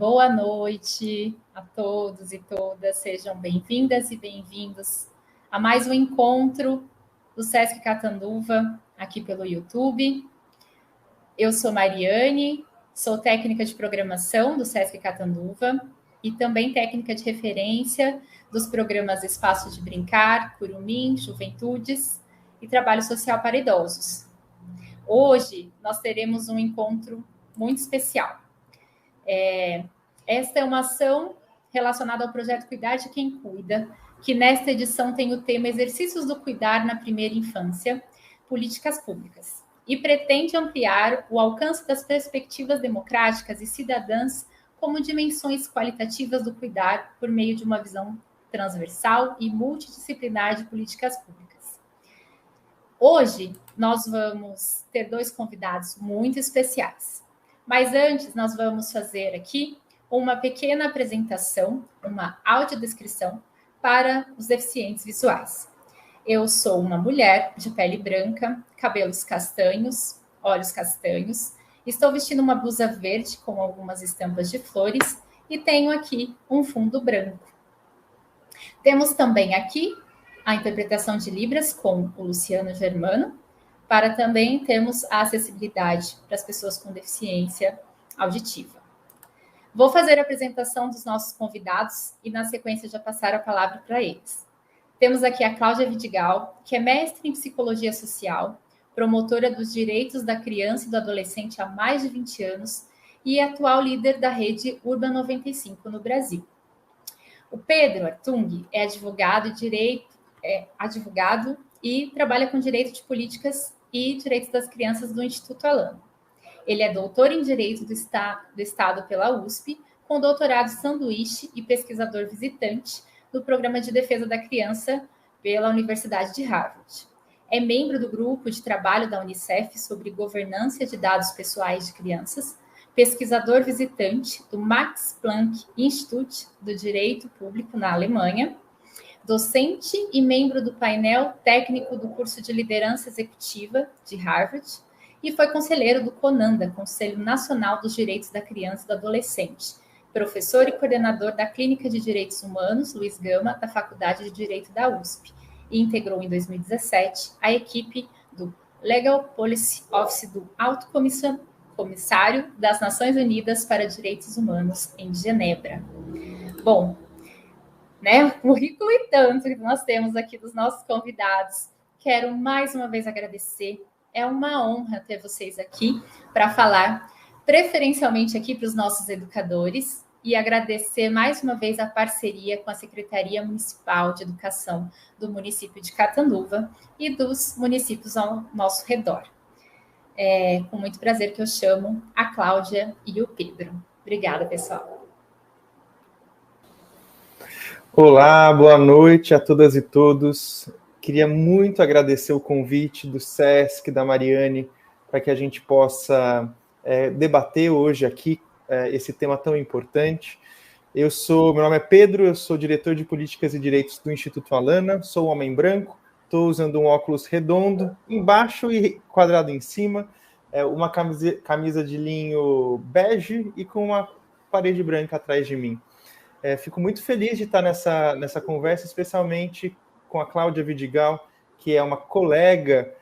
Boa noite a todos e todas, sejam bem-vindas e bem-vindos a mais um encontro do Sesc Catanduva, aqui pelo YouTube. Eu sou Mariane, sou técnica de programação do Sesc Catanduva e também técnica de referência dos programas Espaço de Brincar, Curumim, Juventudes e Trabalho Social para Idosos. Hoje nós teremos um encontro muito especial. Esta é uma ação relacionada ao projeto Cuidar de Quem Cuida, que nesta edição tem o tema Exercícios do Cuidar na Primeira Infância, Políticas Públicas, e pretende ampliar o alcance das perspectivas democráticas e cidadãs como dimensões qualitativas do cuidar por meio de uma visão transversal e multidisciplinar de políticas públicas. Hoje, nós vamos ter dois convidados muito especiais. Mas antes, nós vamos fazer aqui uma pequena apresentação, uma audiodescrição para os deficientes visuais. Eu sou uma mulher de pele branca, cabelos castanhos, olhos castanhos, estou vestindo uma blusa verde com algumas estampas de flores e tenho aqui um fundo branco. Temos também aqui a interpretação de Libras com o Luciano Germano, para também termos a acessibilidade para as pessoas com deficiência auditiva. Vou fazer a apresentação dos nossos convidados e, na sequência, já passar a palavra para eles. Temos aqui a Cláudia Vidigal, que é mestre em Psicologia Social, promotora dos direitos da criança e do adolescente há mais de 20 anos e atual líder da rede Urban 95 no Brasil. O Pedro Artung é advogado e trabalha com direito de políticas e direitos das crianças do Instituto Alano. Ele é doutor em Direito do Estado pela USP, com doutorado sanduíche e pesquisador visitante no Programa de Defesa da Criança pela Universidade de Harvard. É membro do grupo de trabalho da Unicef sobre governança de dados pessoais de crianças, pesquisador visitante do Max Planck Institute do Direito Público na Alemanha, docente e membro do painel técnico do curso de liderança executiva de Harvard e foi conselheiro do CONANDA, Conselho Nacional dos Direitos da Criança e do Adolescente, professor e coordenador da Clínica de Direitos Humanos Luiz Gama, da Faculdade de Direito da USP, e integrou em 2017 a equipe do Legal Policy Office do Alto Comissário das Nações Unidas para Direitos Humanos em Genebra. Bom, currículo e tanto que nós temos aqui dos nossos convidados. Quero mais uma vez agradecer. É uma honra ter vocês aqui para falar, preferencialmente aqui para os nossos educadores, e agradecer mais uma vez a parceria com a Secretaria Municipal de Educação do município de Catanduva e dos municípios ao nosso redor. É com muito prazer que eu chamo a Cláudia e o Pedro. Obrigada, pessoal. Olá, boa noite a todas e todos. Queria muito agradecer o convite do SESC, da Mariane, para que a gente possa debater hoje aqui esse tema tão importante. Meu nome é Pedro, eu sou diretor de Políticas e Direitos do Instituto Alana, sou um homem branco, estou usando um óculos redondo embaixo e quadrado em cima, uma camisa de linho bege e com uma parede branca atrás de mim. Fico muito feliz de estar nessa conversa, especialmente com a Cláudia Vidigal, que é uma colega,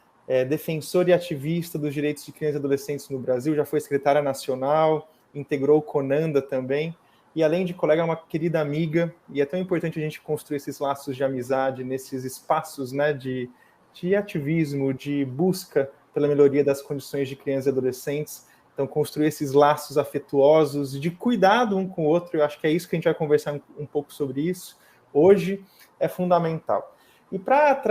defensora e ativista dos direitos de crianças e adolescentes no Brasil, já foi secretária nacional, integrou o CONANDA também, e além de colega, é uma querida amiga, e é tão importante a gente construir esses laços de amizade nesses espaços, né, de ativismo, de busca pela melhoria das condições de crianças e adolescentes. Então, construir esses laços afetuosos, de cuidado um com o outro, eu acho que é isso que a gente vai conversar um pouco sobre isso hoje, é fundamental. E para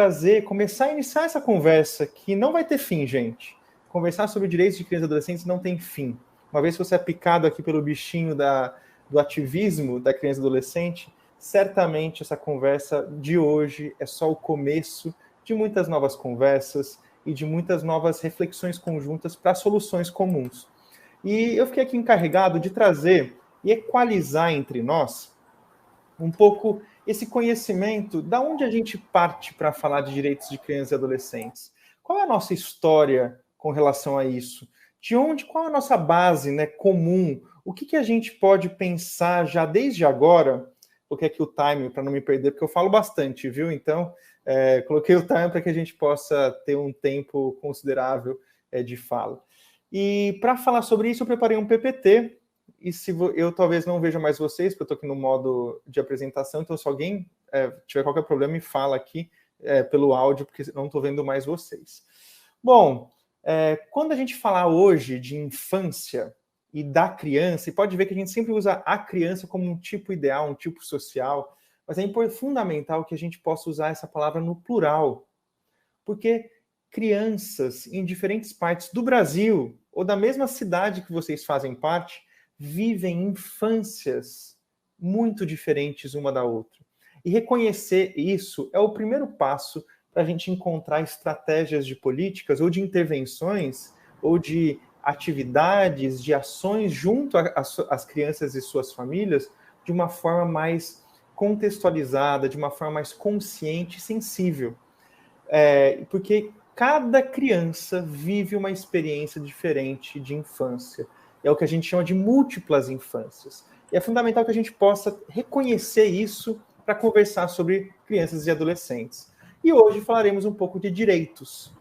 começar a iniciar essa conversa, que não vai ter fim, gente. Conversar sobre direitos de crianças e adolescentes não tem fim. Uma vez que você é picado aqui pelo bichinho do ativismo da criança e adolescente, certamente essa conversa de hoje é só o começo de muitas novas conversas e de muitas novas reflexões conjuntas para soluções comuns. E eu fiquei aqui encarregado de trazer e equalizar entre nós um pouco esse conhecimento, da onde a gente parte para falar de direitos de crianças e adolescentes. Qual é a nossa história com relação a isso? Qual é a nossa base, né, comum, o que a gente pode pensar já desde agora? Coloquei aqui o time para não me perder, porque eu falo bastante, viu? Então, coloquei o time para que a gente possa ter um tempo considerável de fala. E para falar sobre isso, eu preparei um PPT, e eu talvez não veja mais vocês, porque eu estou aqui no modo de apresentação, então se alguém tiver qualquer problema, me fala aqui pelo áudio, porque não estou vendo mais vocês. Bom, quando a gente falar hoje de infância e da criança, e pode ver que a gente sempre usa a criança como um tipo ideal, um tipo social, mas é fundamental que a gente possa usar essa palavra no plural, porque crianças em diferentes partes do Brasil, ou da mesma cidade que vocês fazem parte, vivem infâncias muito diferentes uma da outra. E reconhecer isso é o primeiro passo para a gente encontrar estratégias de políticas ou de intervenções ou de atividades, de ações junto às crianças e suas famílias de uma forma mais contextualizada, de uma forma mais consciente e sensível. Porque cada criança vive uma experiência diferente de infância. É o que a gente chama de múltiplas infâncias. E é fundamental que a gente possa reconhecer isso para conversar sobre crianças e adolescentes. E hoje falaremos um pouco de direitos,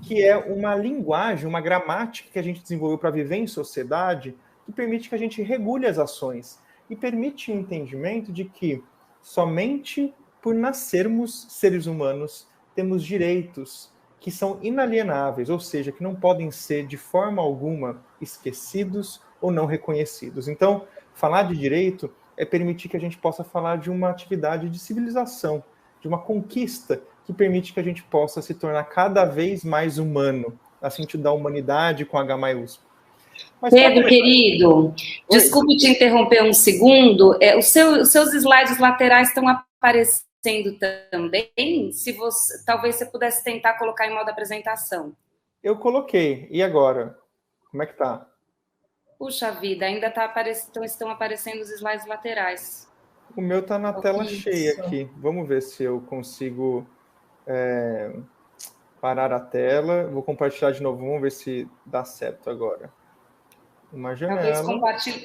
que é uma linguagem, uma gramática que a gente desenvolveu para viver em sociedade, que permite que a gente regule as ações e permite o entendimento de que somente por nascermos seres humanos temos direitos que são inalienáveis, ou seja, que não podem ser de forma alguma esquecidos ou não reconhecidos. Então, falar de direito é permitir que a gente possa falar de uma atividade de civilização, de uma conquista que permite que a gente possa se tornar cada vez mais humano, no sentido da humanidade com H maiúsculo. Mas, Pedro, querido, desculpe te interromper um segundo. Os seus slides laterais estão aparecendo também? Talvez você pudesse tentar colocar em modo apresentação. Eu coloquei. E agora? Como é que tá? Puxa vida, ainda estão aparecendo os slides laterais. O meu tá na tela cheia aqui. Vamos ver se eu consigo parar a tela. Vou compartilhar de novo. Vamos ver se dá certo agora. Uma janela.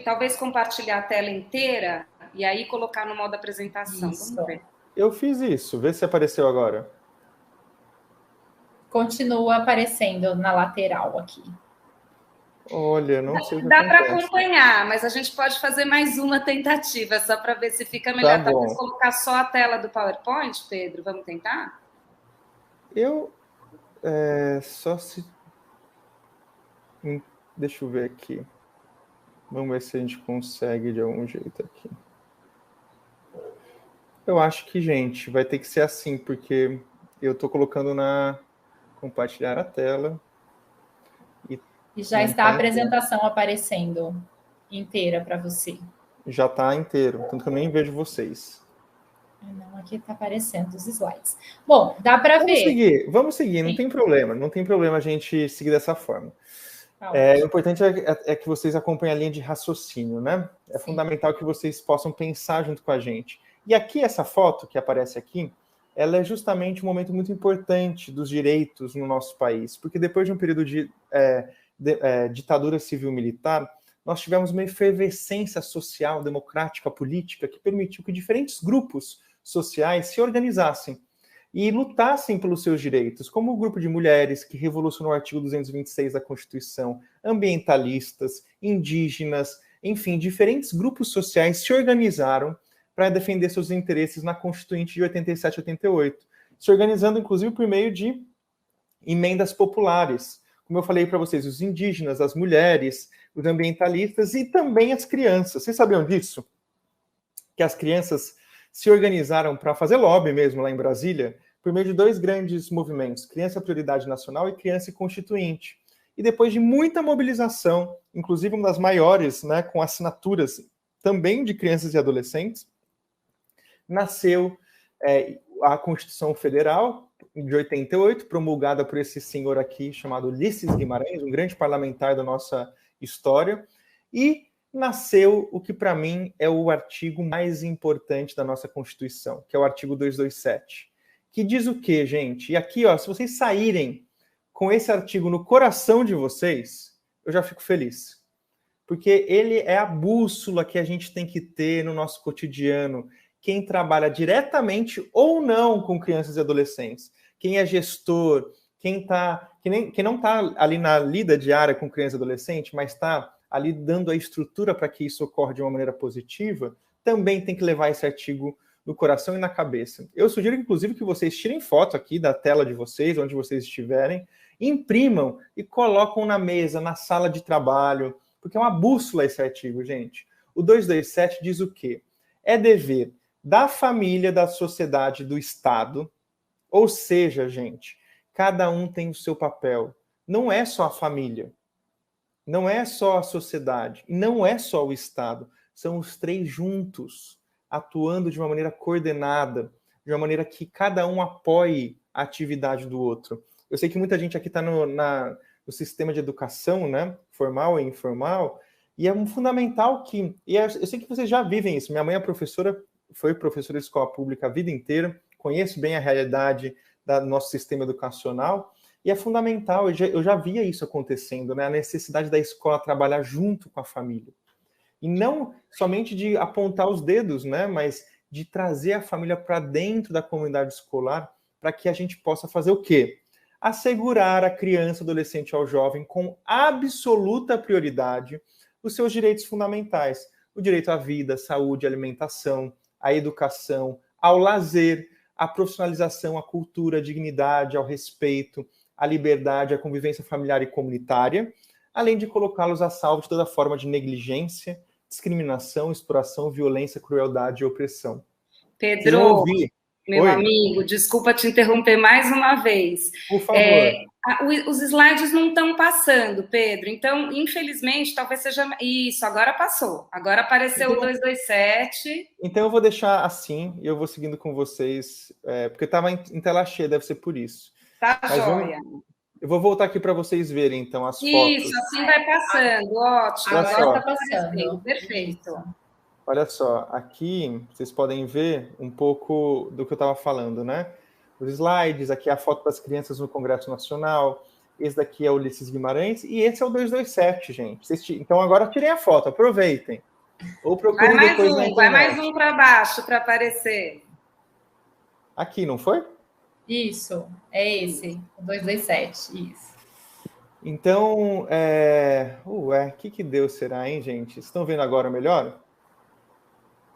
Talvez compartilhar a tela inteira e aí colocar no modo apresentação. Isso. Vamos ver. Eu fiz isso. Vê se apareceu agora. Continua aparecendo na lateral aqui. Olha, não sei o que Dá para acompanhar, mas a gente pode fazer mais uma tentativa, só para ver se fica melhor. Tá bom. Talvez colocar só a tela do PowerPoint, Pedro. Vamos tentar? Deixa eu ver aqui. Vamos ver se a gente consegue de algum jeito aqui. Eu acho que, gente, vai ter que ser assim, porque eu estou colocando na compartilhar a tela. E já está a apresentação aparecendo inteira para você. Já está inteiro, tanto que eu nem vejo vocês. Não, aqui está aparecendo os slides. Bom, dá para ver. Vamos seguir, não tem problema a gente seguir dessa forma. O importante é que vocês acompanhem a linha de raciocínio, né? É fundamental que vocês possam pensar junto com a gente. E aqui, essa foto que aparece aqui, ela é justamente um momento muito importante dos direitos no nosso país, porque depois de um período de ditadura civil-militar, nós tivemos uma efervescência social, democrática, política, que permitiu que diferentes grupos sociais se organizassem e lutassem pelos seus direitos, como o grupo de mulheres que revolucionou o artigo 226 da Constituição, ambientalistas, indígenas, enfim, diferentes grupos sociais se organizaram para defender seus interesses na Constituinte de 87 e 88, se organizando, inclusive, por meio de emendas populares. Como eu falei para vocês, os indígenas, as mulheres, os ambientalistas e também as crianças. Vocês sabiam disso? Que as crianças se organizaram para fazer lobby mesmo lá em Brasília, por meio de dois grandes movimentos, Criança Prioridade Nacional e Criança Constituinte. E depois de muita mobilização, inclusive uma das maiores, né, com assinaturas também de crianças e adolescentes, nasceu a Constituição Federal, de 88, promulgada por esse senhor aqui, chamado Ulisses Guimarães, um grande parlamentar da nossa história, e nasceu o que, para mim, é o artigo mais importante da nossa Constituição, que é o artigo 227, que diz o quê, gente? E aqui, ó, se vocês saírem com esse artigo no coração de vocês, eu já fico feliz. porque ele é a bússola que a gente tem que ter no nosso cotidiano. Quem trabalha diretamente ou não com crianças e adolescentes, quem é gestor, quem não está ali na lida diária com criança e adolescente, mas está ali dando a estrutura para que isso ocorra de uma maneira positiva, também tem que levar esse artigo no coração e na cabeça. Eu sugiro, inclusive, que vocês tirem foto aqui da tela de vocês, onde vocês estiverem, imprimam e colocam na mesa, na sala de trabalho, porque é uma bússola esse artigo, gente. O 227 diz o quê? É dever da família, da sociedade, do Estado, ou seja, gente, cada um tem o seu papel. Não é só a família, não é só a sociedade, não é só o Estado. São os três juntos, atuando de uma maneira coordenada, de uma maneira que cada um apoie a atividade do outro. Eu sei que muita gente aqui está no sistema de educação, né, formal e informal, e é fundamental que... eu sei que vocês já vivem isso. Minha mãe é professora, foi professora de escola pública a vida inteira, conheço bem a realidade do nosso sistema educacional, e é fundamental, eu já via isso acontecendo, né, a necessidade da escola trabalhar junto com a família. E não somente de apontar os dedos, né, mas de trazer a família para dentro da comunidade escolar, para que a gente possa fazer o quê? Assegurar a criança, adolescente ou jovem com absoluta prioridade os seus direitos fundamentais. O direito à vida, à saúde, à alimentação, à educação, ao lazer, à profissionalização, à cultura, à dignidade, ao respeito, à liberdade, à convivência familiar e comunitária, além de colocá-los a salvo de toda forma de negligência, discriminação, exploração, violência, crueldade e opressão. Pedro, meu amigo, desculpa te interromper mais uma vez. Por favor. Os slides não estão passando, Pedro. Então, infelizmente, talvez seja... Isso, agora passou. Agora apareceu o 227. Então, eu vou deixar assim e eu vou seguindo com vocês, porque estava em tela cheia, deve ser por isso. Tá, joia. Eu vou voltar aqui para vocês verem, então, as fotos. Isso, assim vai passando. Ótimo. Agora está passando. Perfeito. Olha só, aqui vocês podem ver um pouco do que eu estava falando, né? Os slides, aqui a foto das crianças no Congresso Nacional, esse daqui é o Ulisses Guimarães, e esse é o 227, gente. Então agora tirem a foto, aproveitem. Ou procurem depois na internet. Vai mais um para baixo para aparecer. Aqui, não foi? Isso, é esse, o 227, isso. Então, que Deus será, hein, gente? Vocês estão vendo agora melhor?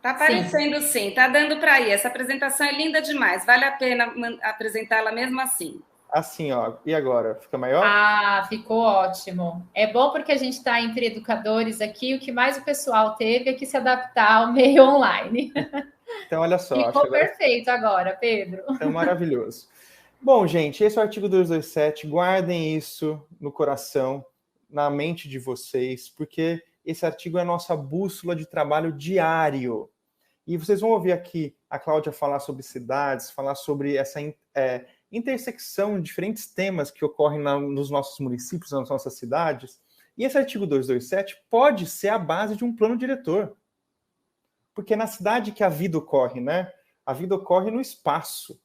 Tá aparecendo sim, tá dando para ir. Essa apresentação é linda demais, vale a pena apresentá-la mesmo assim. Assim, ó. E agora? Fica maior? Ah, ficou ótimo. É bom porque a gente está entre educadores aqui, o que mais o pessoal teve é que se adaptar ao meio online. Então, olha só. Ficou perfeito agora, Pedro. É maravilhoso. Bom, gente, esse é o artigo 227. Guardem isso no coração, na mente de vocês, porque esse artigo é a nossa bússola de trabalho diário. E vocês vão ouvir aqui a Cláudia falar sobre cidades, falar sobre essa intersecção de diferentes temas que ocorrem nos nossos municípios, nas nossas cidades. E esse artigo 227 pode ser a base de um plano diretor. Porque é na cidade que a vida ocorre, né? A vida ocorre no espaço.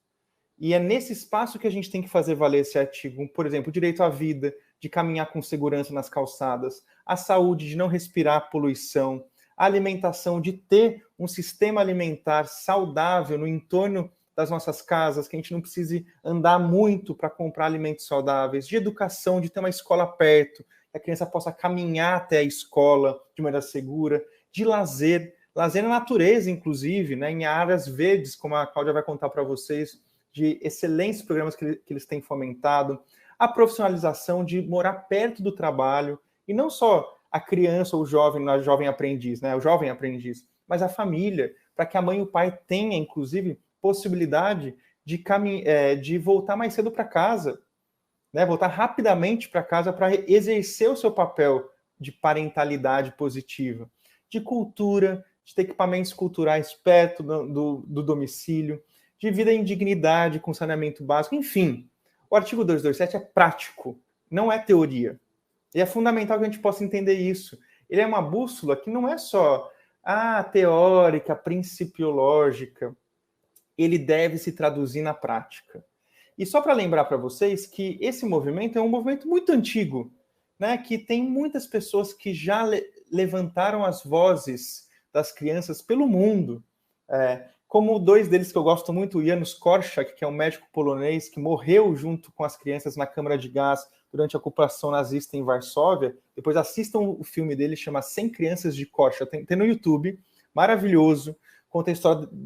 E é nesse espaço que a gente tem que fazer valer esse artigo. Por exemplo, o direito à vida, de caminhar com segurança nas calçadas, a saúde, de não respirar poluição, a alimentação, de ter um sistema alimentar saudável no entorno das nossas casas, que a gente não precise andar muito para comprar alimentos saudáveis, de educação, de ter uma escola perto, que a criança possa caminhar até a escola de maneira segura, de lazer na natureza, inclusive, né, em áreas verdes, como a Cláudia vai contar para vocês, de excelentes programas que eles têm fomentado, a profissionalização de morar perto do trabalho, e não só a criança ou o jovem, a jovem aprendiz, né, o jovem aprendiz, mas a família, para que a mãe e o pai tenham, inclusive, possibilidade de voltar mais cedo para casa, né, voltar rapidamente para casa para exercer o seu papel de parentalidade positiva, de cultura, de ter equipamentos culturais perto do domicílio, de vida em dignidade, com saneamento básico, enfim. O artigo 227 é prático, não é teoria. E é fundamental que a gente possa entender isso. Ele é uma bússola que não é só teórica, principiológica. Ele deve se traduzir na prática. E só para lembrar para vocês que esse movimento é um movimento muito antigo, né? Que tem muitas pessoas que já levantaram as vozes das crianças pelo mundo. Como dois deles que eu gosto muito, o Janusz Korczak, que é um médico polonês que morreu junto com as crianças na câmara de gás durante a ocupação nazista em Varsóvia. Depois assistam o filme dele, chama 100 Crianças de Korczak, tem no YouTube, maravilhoso, conta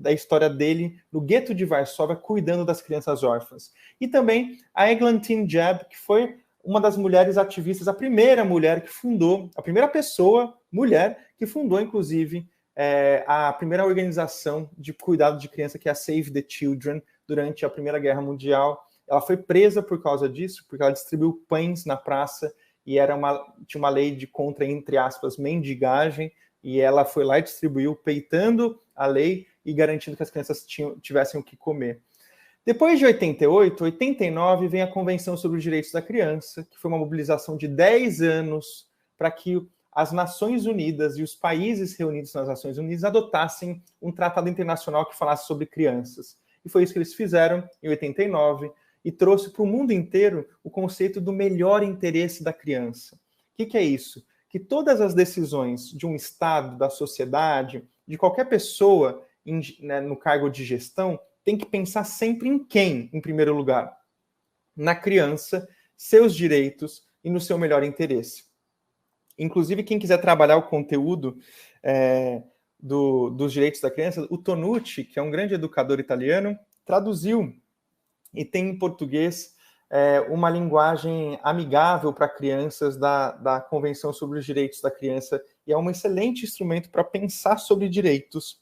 a história dele no gueto de Varsóvia, cuidando das crianças órfãs. E também a Eglantine Jebb, que foi uma das mulheres ativistas, a primeira mulher que fundou, a primeira pessoa, mulher, que fundou, inclusive, a primeira organização de cuidado de criança, que é a Save the Children, durante a Primeira Guerra Mundial. Ela foi presa por causa disso, porque ela distribuiu pães na praça e tinha uma lei de contra, entre aspas, mendigagem, e ela foi lá e distribuiu, peitando a lei e garantindo que as crianças tivessem o que comer. Depois de 88, 89, vem a Convenção sobre os Direitos da Criança, que foi uma mobilização de 10 anos para que as Nações Unidas e os países reunidos nas Nações Unidas adotassem um tratado internacional que falasse sobre crianças. E foi isso que eles fizeram em 89 e trouxe para o mundo inteiro o conceito do melhor interesse da criança. O que é isso? Que todas as decisões de um Estado, da sociedade, de qualquer pessoa no cargo de gestão, tem que pensar sempre em quem, em primeiro lugar? Na criança, seus direitos e no seu melhor interesse. Inclusive, quem quiser trabalhar o conteúdo dos direitos da criança, o Tonucci, que é um grande educador italiano, traduziu e tem em português uma linguagem amigável para crianças da Convenção sobre os Direitos da Criança, e é um excelente instrumento para pensar sobre direitos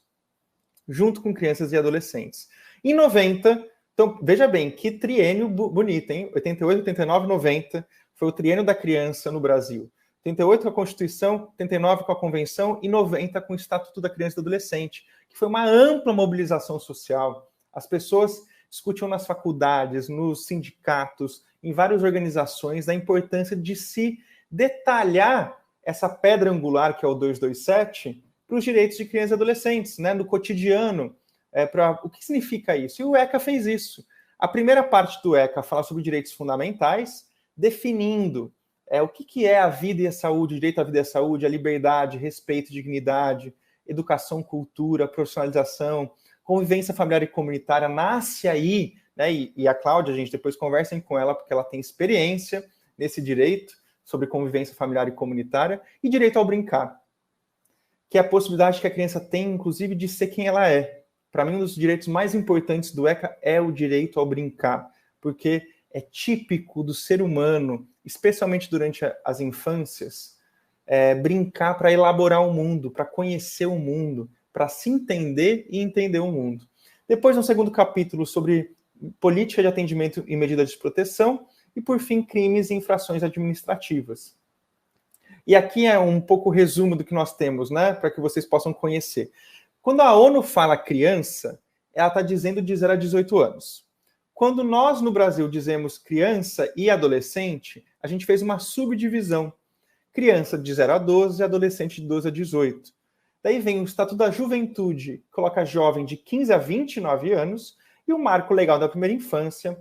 junto com crianças e adolescentes. Em 90, então, veja bem, que triênio bonito, hein? 88, 89, 90 foi o triênio da criança no Brasil. 88 com a Constituição, 89 com a Convenção e 90 com o Estatuto da Criança e do Adolescente, que foi uma ampla mobilização social. As pessoas discutiam nas faculdades, nos sindicatos, em várias organizações, da importância de se detalhar essa pedra angular, que é o 227, para os direitos de crianças e adolescentes, né, no cotidiano. O que significa isso? E o ECA fez isso. A primeira parte do ECA fala sobre direitos fundamentais, definindo o que é a vida e a saúde, o direito à vida e à saúde, a liberdade, respeito, dignidade, educação, cultura, profissionalização, convivência familiar e comunitária, nasce aí, né? E a Cláudia, gente, depois conversem com ela, porque ela tem experiência nesse direito sobre convivência familiar e comunitária, e direito ao brincar, que é a possibilidade que a criança tem, inclusive, de ser quem ela é. Para mim, um dos direitos mais importantes do ECA é o direito ao brincar, porque é típico do ser humano, especialmente durante as infâncias, brincar para elaborar o mundo, para conhecer o mundo, para se entender e entender o mundo. Depois, no segundo capítulo, sobre política de atendimento e medidas de proteção, e, por fim, crimes e infrações administrativas. E aqui é um pouco o resumo do que nós temos, né, para que vocês possam conhecer. Quando a ONU fala criança, ela está dizendo de 0 a 18 anos. Quando nós, no Brasil, dizemos criança e adolescente, a gente fez uma subdivisão. Criança de 0 a 12 e adolescente de 12 a 18. Daí vem o Estatuto da Juventude, que coloca jovem de 15 a 29 anos, e o Marco Legal da Primeira Infância,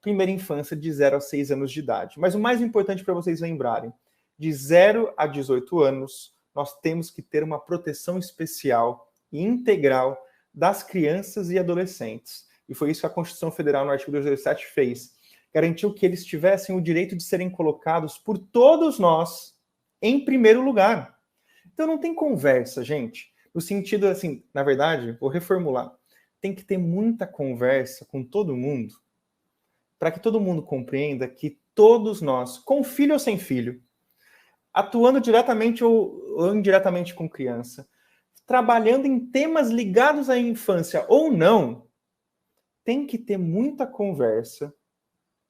primeira infância de 0 a 6 anos de idade. Mas o mais importante para vocês lembrarem, de 0 a 18 anos, nós temos que ter uma proteção especial e integral das crianças e adolescentes. E foi isso que a Constituição Federal, no artigo 227, fez. Garantiu que eles tivessem o direito de serem colocados por todos nós em primeiro lugar. Então não tem conversa, gente. No sentido, assim, na verdade, vou reformular. Tem que ter muita conversa com todo mundo para que todo mundo compreenda que todos nós, com filho ou sem filho, atuando diretamente ou indiretamente com criança, trabalhando em temas ligados à infância ou não, tem que ter muita conversa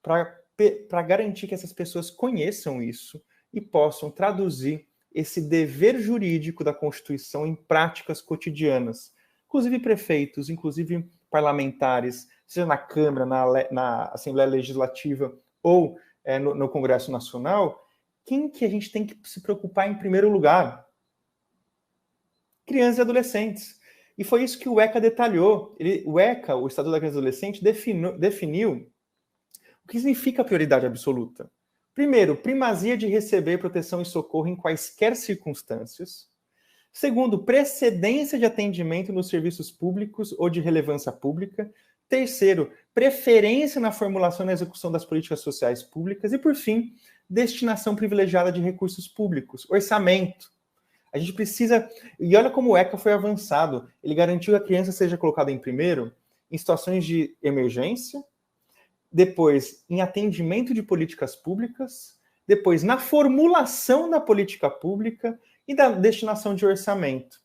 para garantir que essas pessoas conheçam isso e possam traduzir esse dever jurídico da Constituição em práticas cotidianas. Inclusive prefeitos, inclusive parlamentares, seja na Câmara, na Assembleia Legislativa ou no Congresso Nacional, quem que a gente tem que se preocupar em primeiro lugar? Crianças e adolescentes. E foi isso que o ECA detalhou. O ECA, o Estatuto da Criança e do Adolescente, definiu o que significa prioridade absoluta. Primeiro, primazia de receber proteção e socorro em quaisquer circunstâncias. Segundo, precedência de atendimento nos serviços públicos ou de relevância pública. Terceiro, preferência na formulação e na execução das políticas sociais públicas. E, por fim, destinação privilegiada de recursos públicos, orçamento. A gente precisa... E olha como o ECA foi avançado. Ele garantiu que a criança seja colocada em primeiro em situações de emergência, depois em atendimento de políticas públicas, depois na formulação da política pública e da destinação de orçamento.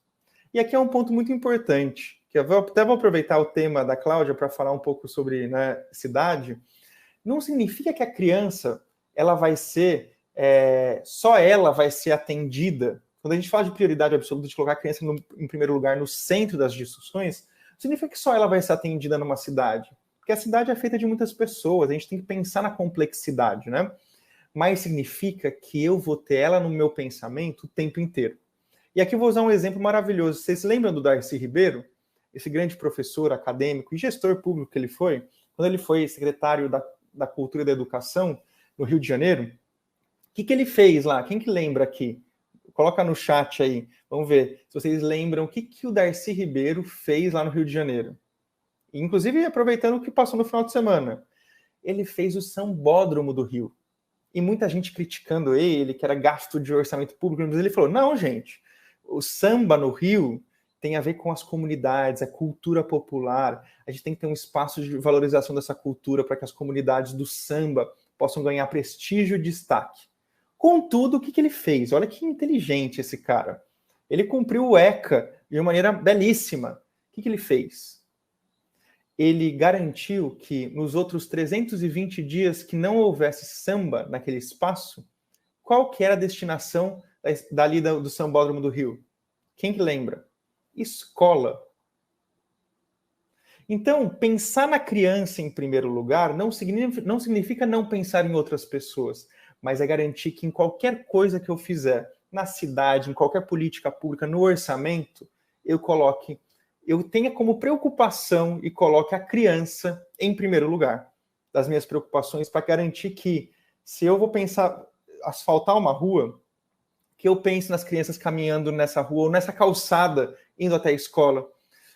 E aqui é um ponto muito importante, que eu até vou aproveitar o tema da Cláudia para falar um pouco sobre, né, cidade. Não significa que a criança, ela vai ser, só ela vai ser atendida. Quando a gente fala de prioridade absoluta, de colocar a criança em primeiro lugar, no centro das discussões, não significa que só ela vai ser atendida numa cidade. Porque a cidade é feita de muitas pessoas, a gente tem que pensar na complexidade, né? Mas significa que eu vou ter ela no meu pensamento o tempo inteiro. E aqui eu vou usar um exemplo maravilhoso. Vocês lembram do Darcy Ribeiro? Esse grande professor acadêmico e gestor público que ele foi? Quando ele foi secretário da Cultura e da Educação no Rio de Janeiro? O que ele fez lá? Quem que lembra aqui? Coloca no chat aí. Vamos ver se vocês lembram o que o Darcy Ribeiro fez lá no Rio de Janeiro. Inclusive, aproveitando o que passou no final de semana. Ele fez o Sambódromo do Rio. E muita gente criticando ele, que era gasto de orçamento público, mas ele falou, não, gente, o samba no Rio tem a ver com as comunidades, a cultura popular, a gente tem que ter um espaço de valorização dessa cultura para que as comunidades do samba possam ganhar prestígio e destaque. Contudo, o que ele fez? Olha que inteligente esse cara. Ele cumpriu o ECA de uma maneira belíssima. O que ele fez? Ele garantiu que nos outros 320 dias que não houvesse samba naquele espaço, qual que era a destinação dali do Sambódromo do Rio? Quem que lembra? Escola. Então, pensar na criança em primeiro lugar não significa não pensar em outras pessoas, mas é garantir que em qualquer coisa que eu fizer, na cidade, em qualquer política pública, no orçamento, eu tenha como preocupação e coloque a criança em primeiro lugar das minhas preocupações para garantir que, se eu vou pensar asfaltar uma rua, que eu pense nas crianças caminhando nessa rua ou nessa calçada indo até a escola.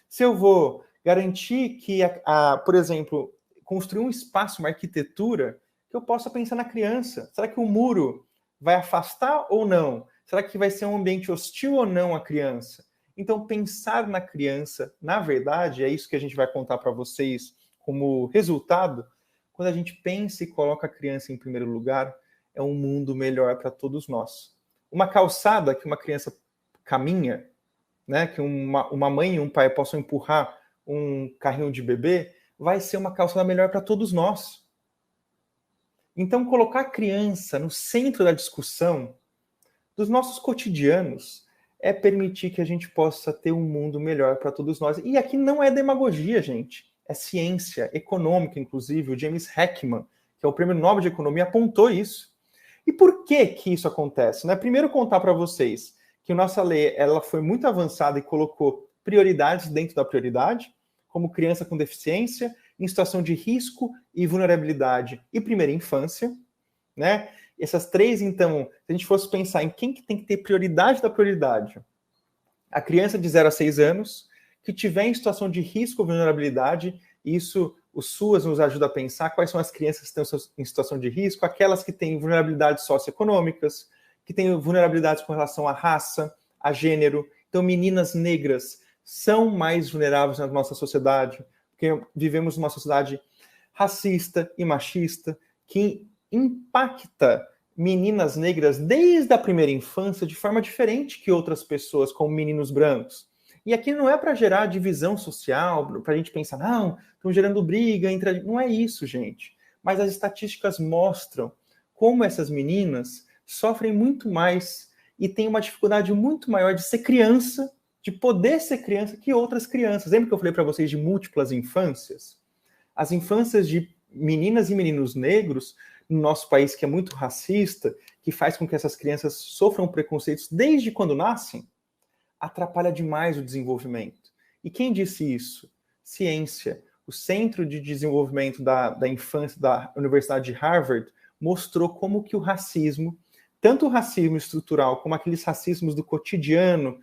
Se eu vou garantir que, por exemplo, construir um espaço, uma arquitetura, que eu possa pensar na criança. Será que o muro vai afastar ou não? Será que vai ser um ambiente hostil ou não à criança? Então, pensar na criança, na verdade, é isso que a gente vai contar para vocês como resultado. Quando a gente pensa e coloca a criança em primeiro lugar, é um mundo melhor para todos nós. Uma calçada que uma criança caminha, né, que uma mãe e um pai possam empurrar um carrinho de bebê, vai ser uma calçada melhor para todos nós. Então, colocar a criança no centro da discussão dos nossos cotidianos é permitir que a gente possa ter um mundo melhor para todos nós. E aqui não é demagogia, gente. É ciência econômica, inclusive. O James Heckman, que é o Prêmio Nobel de Economia, apontou isso. E por que isso acontece? Né? Primeiro, contar para vocês que a nossa lei ela foi muito avançada e colocou prioridades dentro da prioridade, como criança com deficiência, em situação de risco e vulnerabilidade e primeira infância, né? Essas três, então, se a gente fosse pensar em quem que tem que ter prioridade da prioridade, a criança de 0 a 6 anos, que tiver em situação de risco ou vulnerabilidade, isso o SUAS nos ajuda a pensar quais são as crianças que estão em situação de risco, aquelas que têm vulnerabilidades socioeconômicas, que têm vulnerabilidades com relação à raça, a gênero. Então, meninas negras são mais vulneráveis na nossa sociedade, porque vivemos numa sociedade racista e machista, que impacta meninas negras desde a primeira infância de forma diferente que outras pessoas, como meninos brancos. E aqui não é para gerar divisão social, para a gente pensar, não, estão gerando briga entre... Não é isso, gente. Mas as estatísticas mostram como essas meninas sofrem muito mais e têm uma dificuldade muito maior de ser criança, de poder ser criança que outras crianças. Lembra que eu falei para vocês de múltiplas infâncias? As infâncias de meninas e meninos negros no nosso país, que é muito racista, que faz com que essas crianças sofram preconceitos desde quando nascem, atrapalha demais o desenvolvimento. E quem disse isso? Ciência. O Centro de Desenvolvimento da Infância da Universidade de Harvard mostrou como que o racismo, tanto o racismo estrutural como aqueles racismos do cotidiano,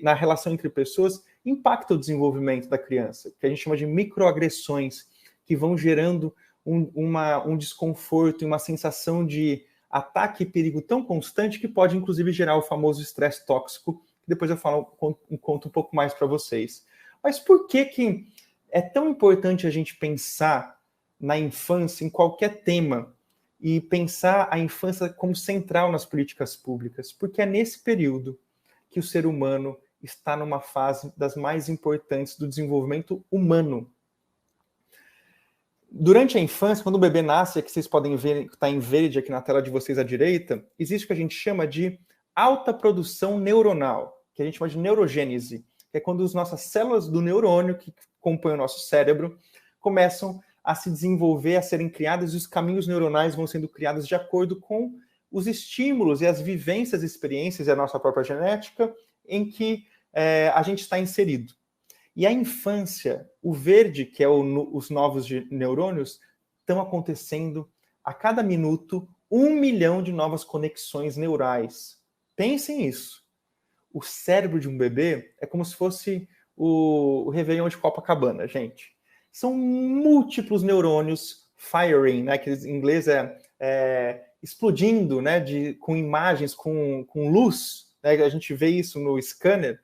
na relação entre pessoas, impacta o desenvolvimento da criança, que a gente chama de microagressões, que vão gerando um desconforto e uma sensação de ataque e perigo tão constante que pode, inclusive, gerar o famoso estresse tóxico, que depois eu conto um pouco mais para vocês. Mas por que é tão importante a gente pensar na infância, em qualquer tema, e pensar a infância como central nas políticas públicas? Porque é nesse período que o ser humano está numa fase das mais importantes do desenvolvimento humano. Durante a infância, quando o bebê nasce, que vocês podem ver, que está em verde aqui na tela de vocês à direita, existe o que a gente chama de alta produção neuronal, que a gente chama de neurogênese, que é quando as nossas células do neurônio, que compõem o nosso cérebro, começam a se desenvolver, a serem criadas, e os caminhos neuronais vão sendo criados de acordo com os estímulos e as vivências, experiências e a nossa própria genética em que a gente está inserido. E a infância, o verde, que é os novos neurônios, estão acontecendo a cada minuto 1 milhão de novas conexões neurais. Pensem isso. O cérebro de um bebê é como se fosse o Réveillon de Copacabana, gente. São múltiplos neurônios firing, né, que em inglês explodindo, né, com imagens, com luz, né, a gente vê isso no scanner,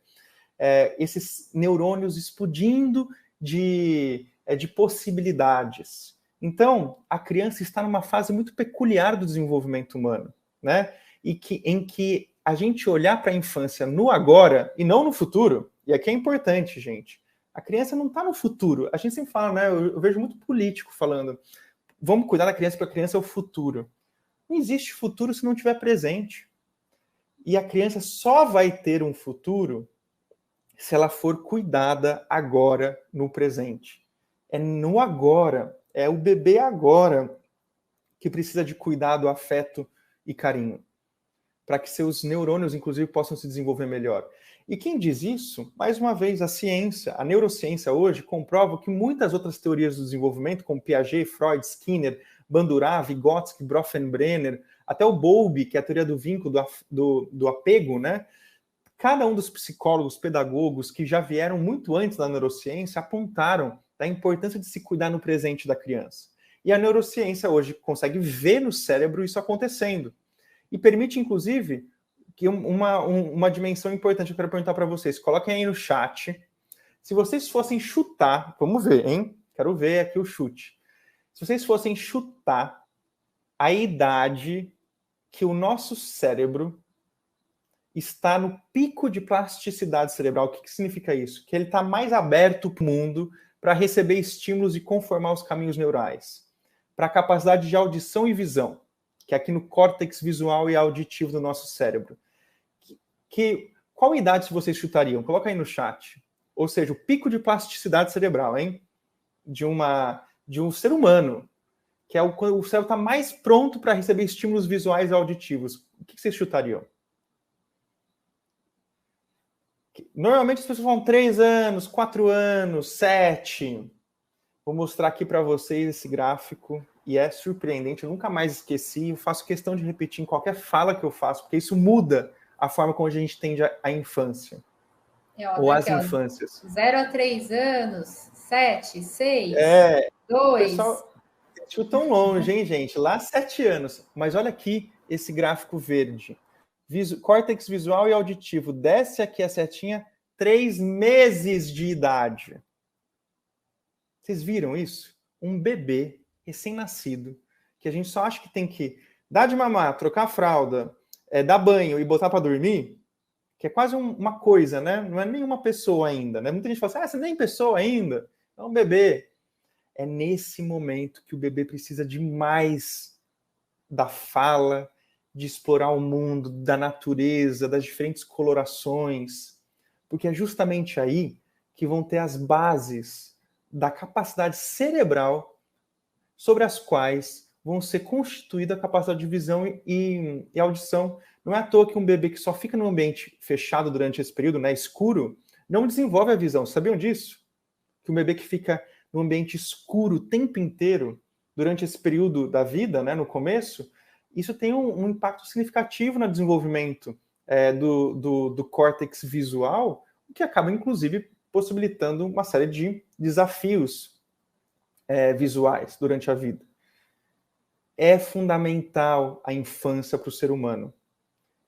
esses neurônios explodindo de possibilidades. Então, a criança está numa fase muito peculiar do desenvolvimento humano, né, em que a gente olhar para a infância no agora e não no futuro, e aqui é importante, gente, a criança não está no futuro. A gente sempre fala, né, eu vejo muito político falando, vamos cuidar da criança porque a criança é o futuro. Não existe futuro se não tiver presente. E a criança só vai ter um futuro se ela for cuidada agora, no presente. É no agora, é o bebê agora que precisa de cuidado, afeto e carinho, para que seus neurônios, inclusive, possam se desenvolver melhor. E quem diz isso, mais uma vez, a ciência, a neurociência hoje, comprova que muitas outras teorias do desenvolvimento, como Piaget, Freud, Skinner, Bandura, Vygotsky, Bronfenbrenner, até o Bowlby, que é a teoria do vínculo, do apego, né? Cada um dos psicólogos, pedagogos que já vieram muito antes da neurociência apontaram da importância de se cuidar no presente da criança. E a neurociência hoje consegue ver no cérebro isso acontecendo. E permite, inclusive, que uma dimensão importante eu quero perguntar para vocês. Coloquem aí no chat. Se vocês fossem chutar, vamos ver, hein? Quero ver aqui o chute. Se vocês fossem chutar a idade que o nosso cérebro está no pico de plasticidade cerebral, o que significa isso? Que ele está mais aberto para o mundo, para receber estímulos e conformar os caminhos neurais, para a capacidade de audição e visão, que é aqui no córtex visual e auditivo do nosso cérebro. Qual idade vocês chutariam? Coloca aí no chat. Ou seja, o pico de plasticidade cerebral, hein? De um ser humano, que é quando o cérebro está mais pronto para receber estímulos visuais e auditivos. O que vocês chutariam? Normalmente as pessoas falam 3 anos, 4 anos, 7. Vou mostrar aqui para vocês esse gráfico e é surpreendente. Eu nunca mais esqueci. Eu faço questão de repetir em qualquer fala que eu faço, porque isso muda a forma como a gente entende a infância. Ou as infâncias. 0 a 3 anos, 7, 6, 2. Pessoal, tão longe, hein, gente? Lá 7 anos. Mas olha aqui esse gráfico verde. Córtex visual e auditivo. Desce aqui a setinha, 3 meses de idade. Vocês viram isso? Um bebê recém-nascido, que a gente só acha que tem que dar de mamar, trocar a fralda, dar banho e botar para dormir, que é quase uma coisa, né? Não é nenhuma pessoa ainda, né? Muita gente fala assim, você nem pessoa ainda, é um bebê. É nesse momento que o bebê precisa de mais da fala, de explorar o mundo, da natureza, das diferentes colorações, porque é justamente aí que vão ter as bases da capacidade cerebral sobre as quais vão ser constituída a capacidade de visão e audição. Não é à toa que um bebê que só fica num ambiente fechado durante esse período, né, escuro, não desenvolve a visão. Sabiam disso? Que um bebê que fica num ambiente escuro o tempo inteiro durante esse período da vida, né, no começo, isso tem um impacto significativo no desenvolvimento do córtex visual, o que acaba, inclusive, possibilitando uma série de desafios visuais durante a vida. É fundamental a infância para o ser humano.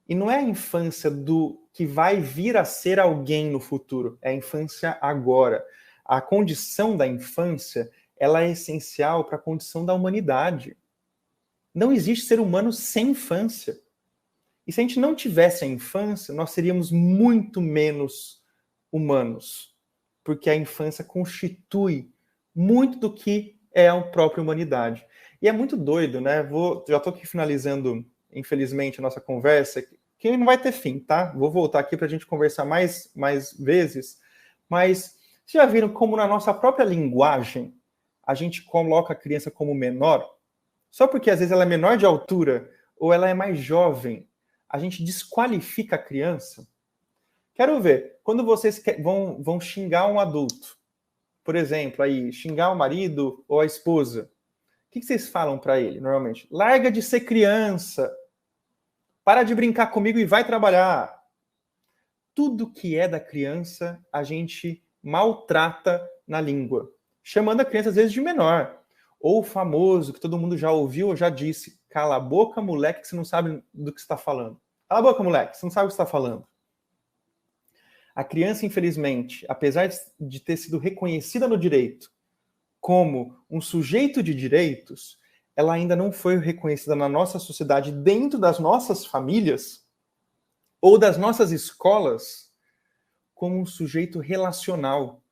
E não é a infância do que vai vir a ser alguém no futuro, é a infância agora. A condição da infância, ela é essencial para a condição da humanidade. Não existe ser humano sem infância. E se a gente não tivesse a infância, nós seríamos muito menos humanos, porque a infância constitui muito do que é a própria humanidade. E é muito doido, né? Já estou aqui finalizando, infelizmente, a nossa conversa, que não vai ter fim, tá? Vou voltar aqui para a gente conversar mais vezes, mas vocês já viram como na nossa própria linguagem a gente coloca a criança como menor? Só porque às vezes ela é menor de altura ou ela é mais jovem, a gente desqualifica a criança? Quero ver, quando vocês vão xingar um adulto, por exemplo, aí, xingar o marido ou a esposa, o que vocês falam para ele, normalmente? Larga de ser criança, para de brincar comigo e vai trabalhar. Tudo que é da criança, a gente maltrata na língua, chamando a criança, às vezes, de menor. Ou o famoso, que todo mundo já ouviu ou já disse, cala a boca, moleque, que você não sabe do que você está falando. Cala a boca, moleque, você não sabe o que você está falando. A criança, infelizmente, apesar de ter sido reconhecida no direito como um sujeito de direitos, ela ainda não foi reconhecida na nossa sociedade, dentro das nossas famílias ou das nossas escolas, como um sujeito relacional.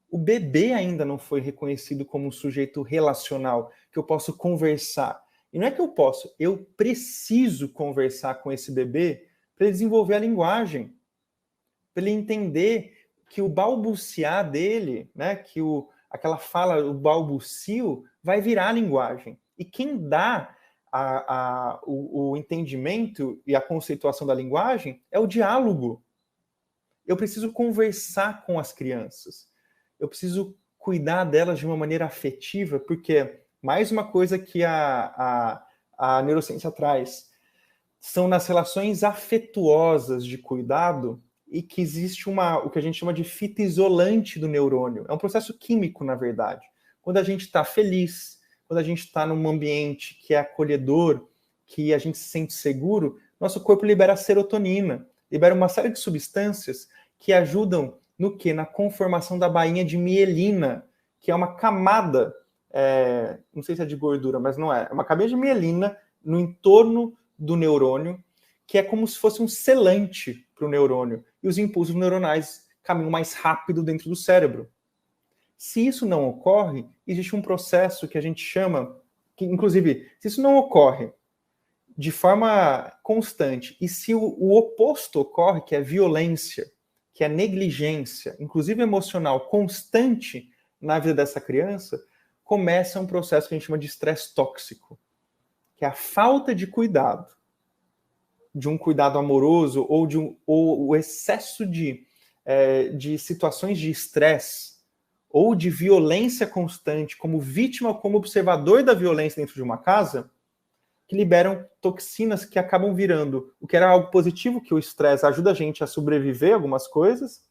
O bebê ainda não foi reconhecido como um sujeito relacional, que eu posso conversar. E não é que eu preciso conversar com esse bebê para ele desenvolver a linguagem, para ele entender que o balbuciar dele, né, que aquela fala, o balbucio, vai virar a linguagem. E quem dá o entendimento e a conceituação da linguagem é o diálogo. Eu preciso conversar com as crianças. Eu preciso cuidar delas de uma maneira afetiva, porque mais uma coisa que a neurociência traz são nas relações afetuosas de cuidado e que existe o que a gente chama de fita isolante do neurônio. É um processo químico, na verdade. Quando a gente está feliz, quando a gente está num ambiente que é acolhedor, que a gente se sente seguro, nosso corpo libera serotonina, libera uma série de substâncias que ajudam no quê? Na conformação da bainha de mielina, que é uma camada, não sei se é de gordura, mas não é uma camada de mielina no entorno do neurônio, que é como se fosse um selante para o neurônio. E os impulsos neuronais caminham mais rápido dentro do cérebro. Se isso não ocorre, existe um processo que a gente chama, que inclusive, se isso não ocorre de forma constante, e se o oposto ocorre, que é violência, que é negligência, inclusive emocional, constante na vida dessa criança, começa um processo que a gente chama de estresse tóxico, que é a falta de cuidado, de um cuidado amoroso ou ou o excesso de situações de estresse ou de violência constante como vítima ou como observador da violência dentro de uma casa, que liberam toxinas que acabam virando o que era algo positivo, que o estresse ajuda a gente a sobreviver a algumas coisas,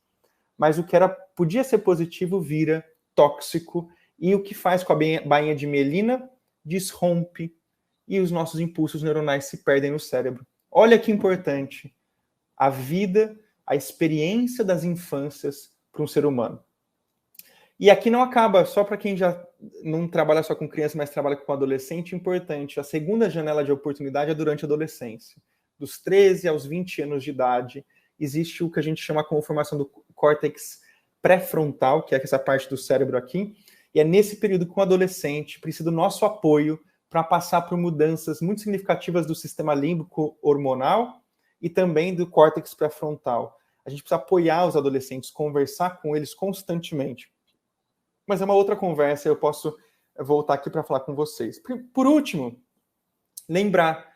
mas o que podia ser positivo vira tóxico, e o que faz com a bainha de mielina desrompe e os nossos impulsos neuronais se perdem no cérebro. Olha que importante a vida, a experiência das infâncias para um ser humano. E aqui não acaba, só para quem já não trabalha só com criança, mas trabalha com adolescente, importante. A segunda janela de oportunidade é durante a adolescência. Dos 13 aos 20 anos de idade, existe o que a gente chama como formação do córtex pré-frontal, que é essa parte do cérebro aqui, e é nesse período que o adolescente precisa do nosso apoio para passar por mudanças muito significativas do sistema límbico hormonal e também do córtex pré-frontal. A gente precisa apoiar os adolescentes, conversar com eles constantemente. Mas é uma outra conversa, eu posso voltar aqui para falar com vocês. Por último, lembrar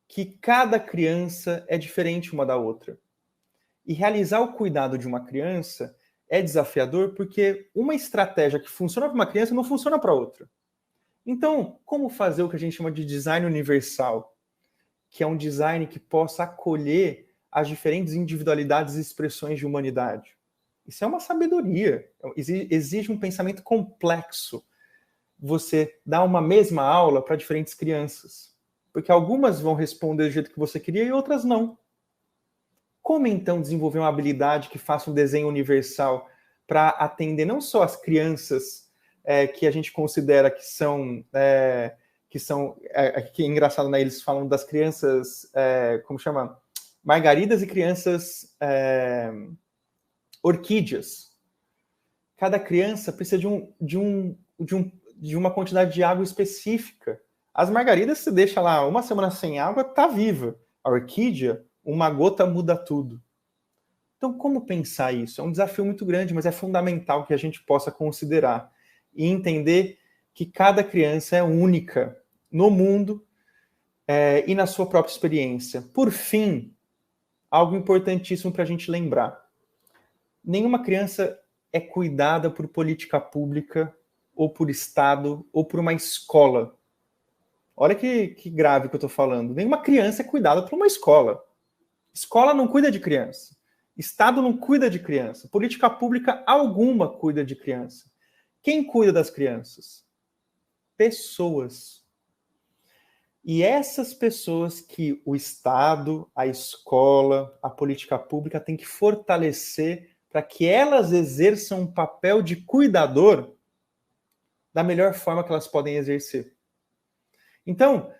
que cada criança é diferente uma da outra. E realizar o cuidado de uma criança é desafiador porque uma estratégia que funciona para uma criança não funciona para outra. Então, como fazer o que a gente chama de design universal, que é um design que possa acolher as diferentes individualidades e expressões de humanidade? Isso é uma sabedoria, exige um pensamento complexo. Você dá uma mesma aula para diferentes crianças, porque algumas vão responder do jeito que você queria e outras não. Como então desenvolver uma habilidade que faça um desenho universal para atender não só as crianças que a gente considera que são que é engraçado, né? Eles falam das crianças, como chama? Margaridas e crianças orquídeas. Cada criança precisa de uma quantidade de água específica. As margaridas, você deixa lá uma semana sem água, tá viva. A orquídea, uma gota muda tudo. Então, como pensar isso? É um desafio muito grande, mas é fundamental que a gente possa considerar e entender que cada criança é única no mundo e na sua própria experiência. Por fim, algo importantíssimo para a gente lembrar. Nenhuma criança é cuidada por política pública, ou por Estado, ou por uma escola. Olha que grave que eu estou falando. Nenhuma criança é cuidada por uma escola. Escola não cuida de criança. Estado não cuida de criança. Política pública alguma cuida de criança. Quem cuida das crianças? Pessoas. E essas pessoas que o Estado, a escola, a política pública tem que fortalecer para que elas exerçam um papel de cuidador da melhor forma que elas podem exercer. Então,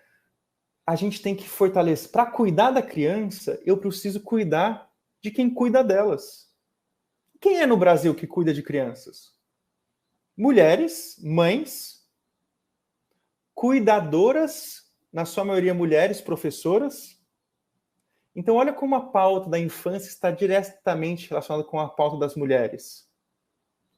a gente tem que fortalecer. Para cuidar da criança, eu preciso cuidar de quem cuida delas. Quem é no Brasil que cuida de crianças? Mulheres, mães, cuidadoras, na sua maioria mulheres, professoras. Então, olha como a pauta da infância está diretamente relacionada com a pauta das mulheres.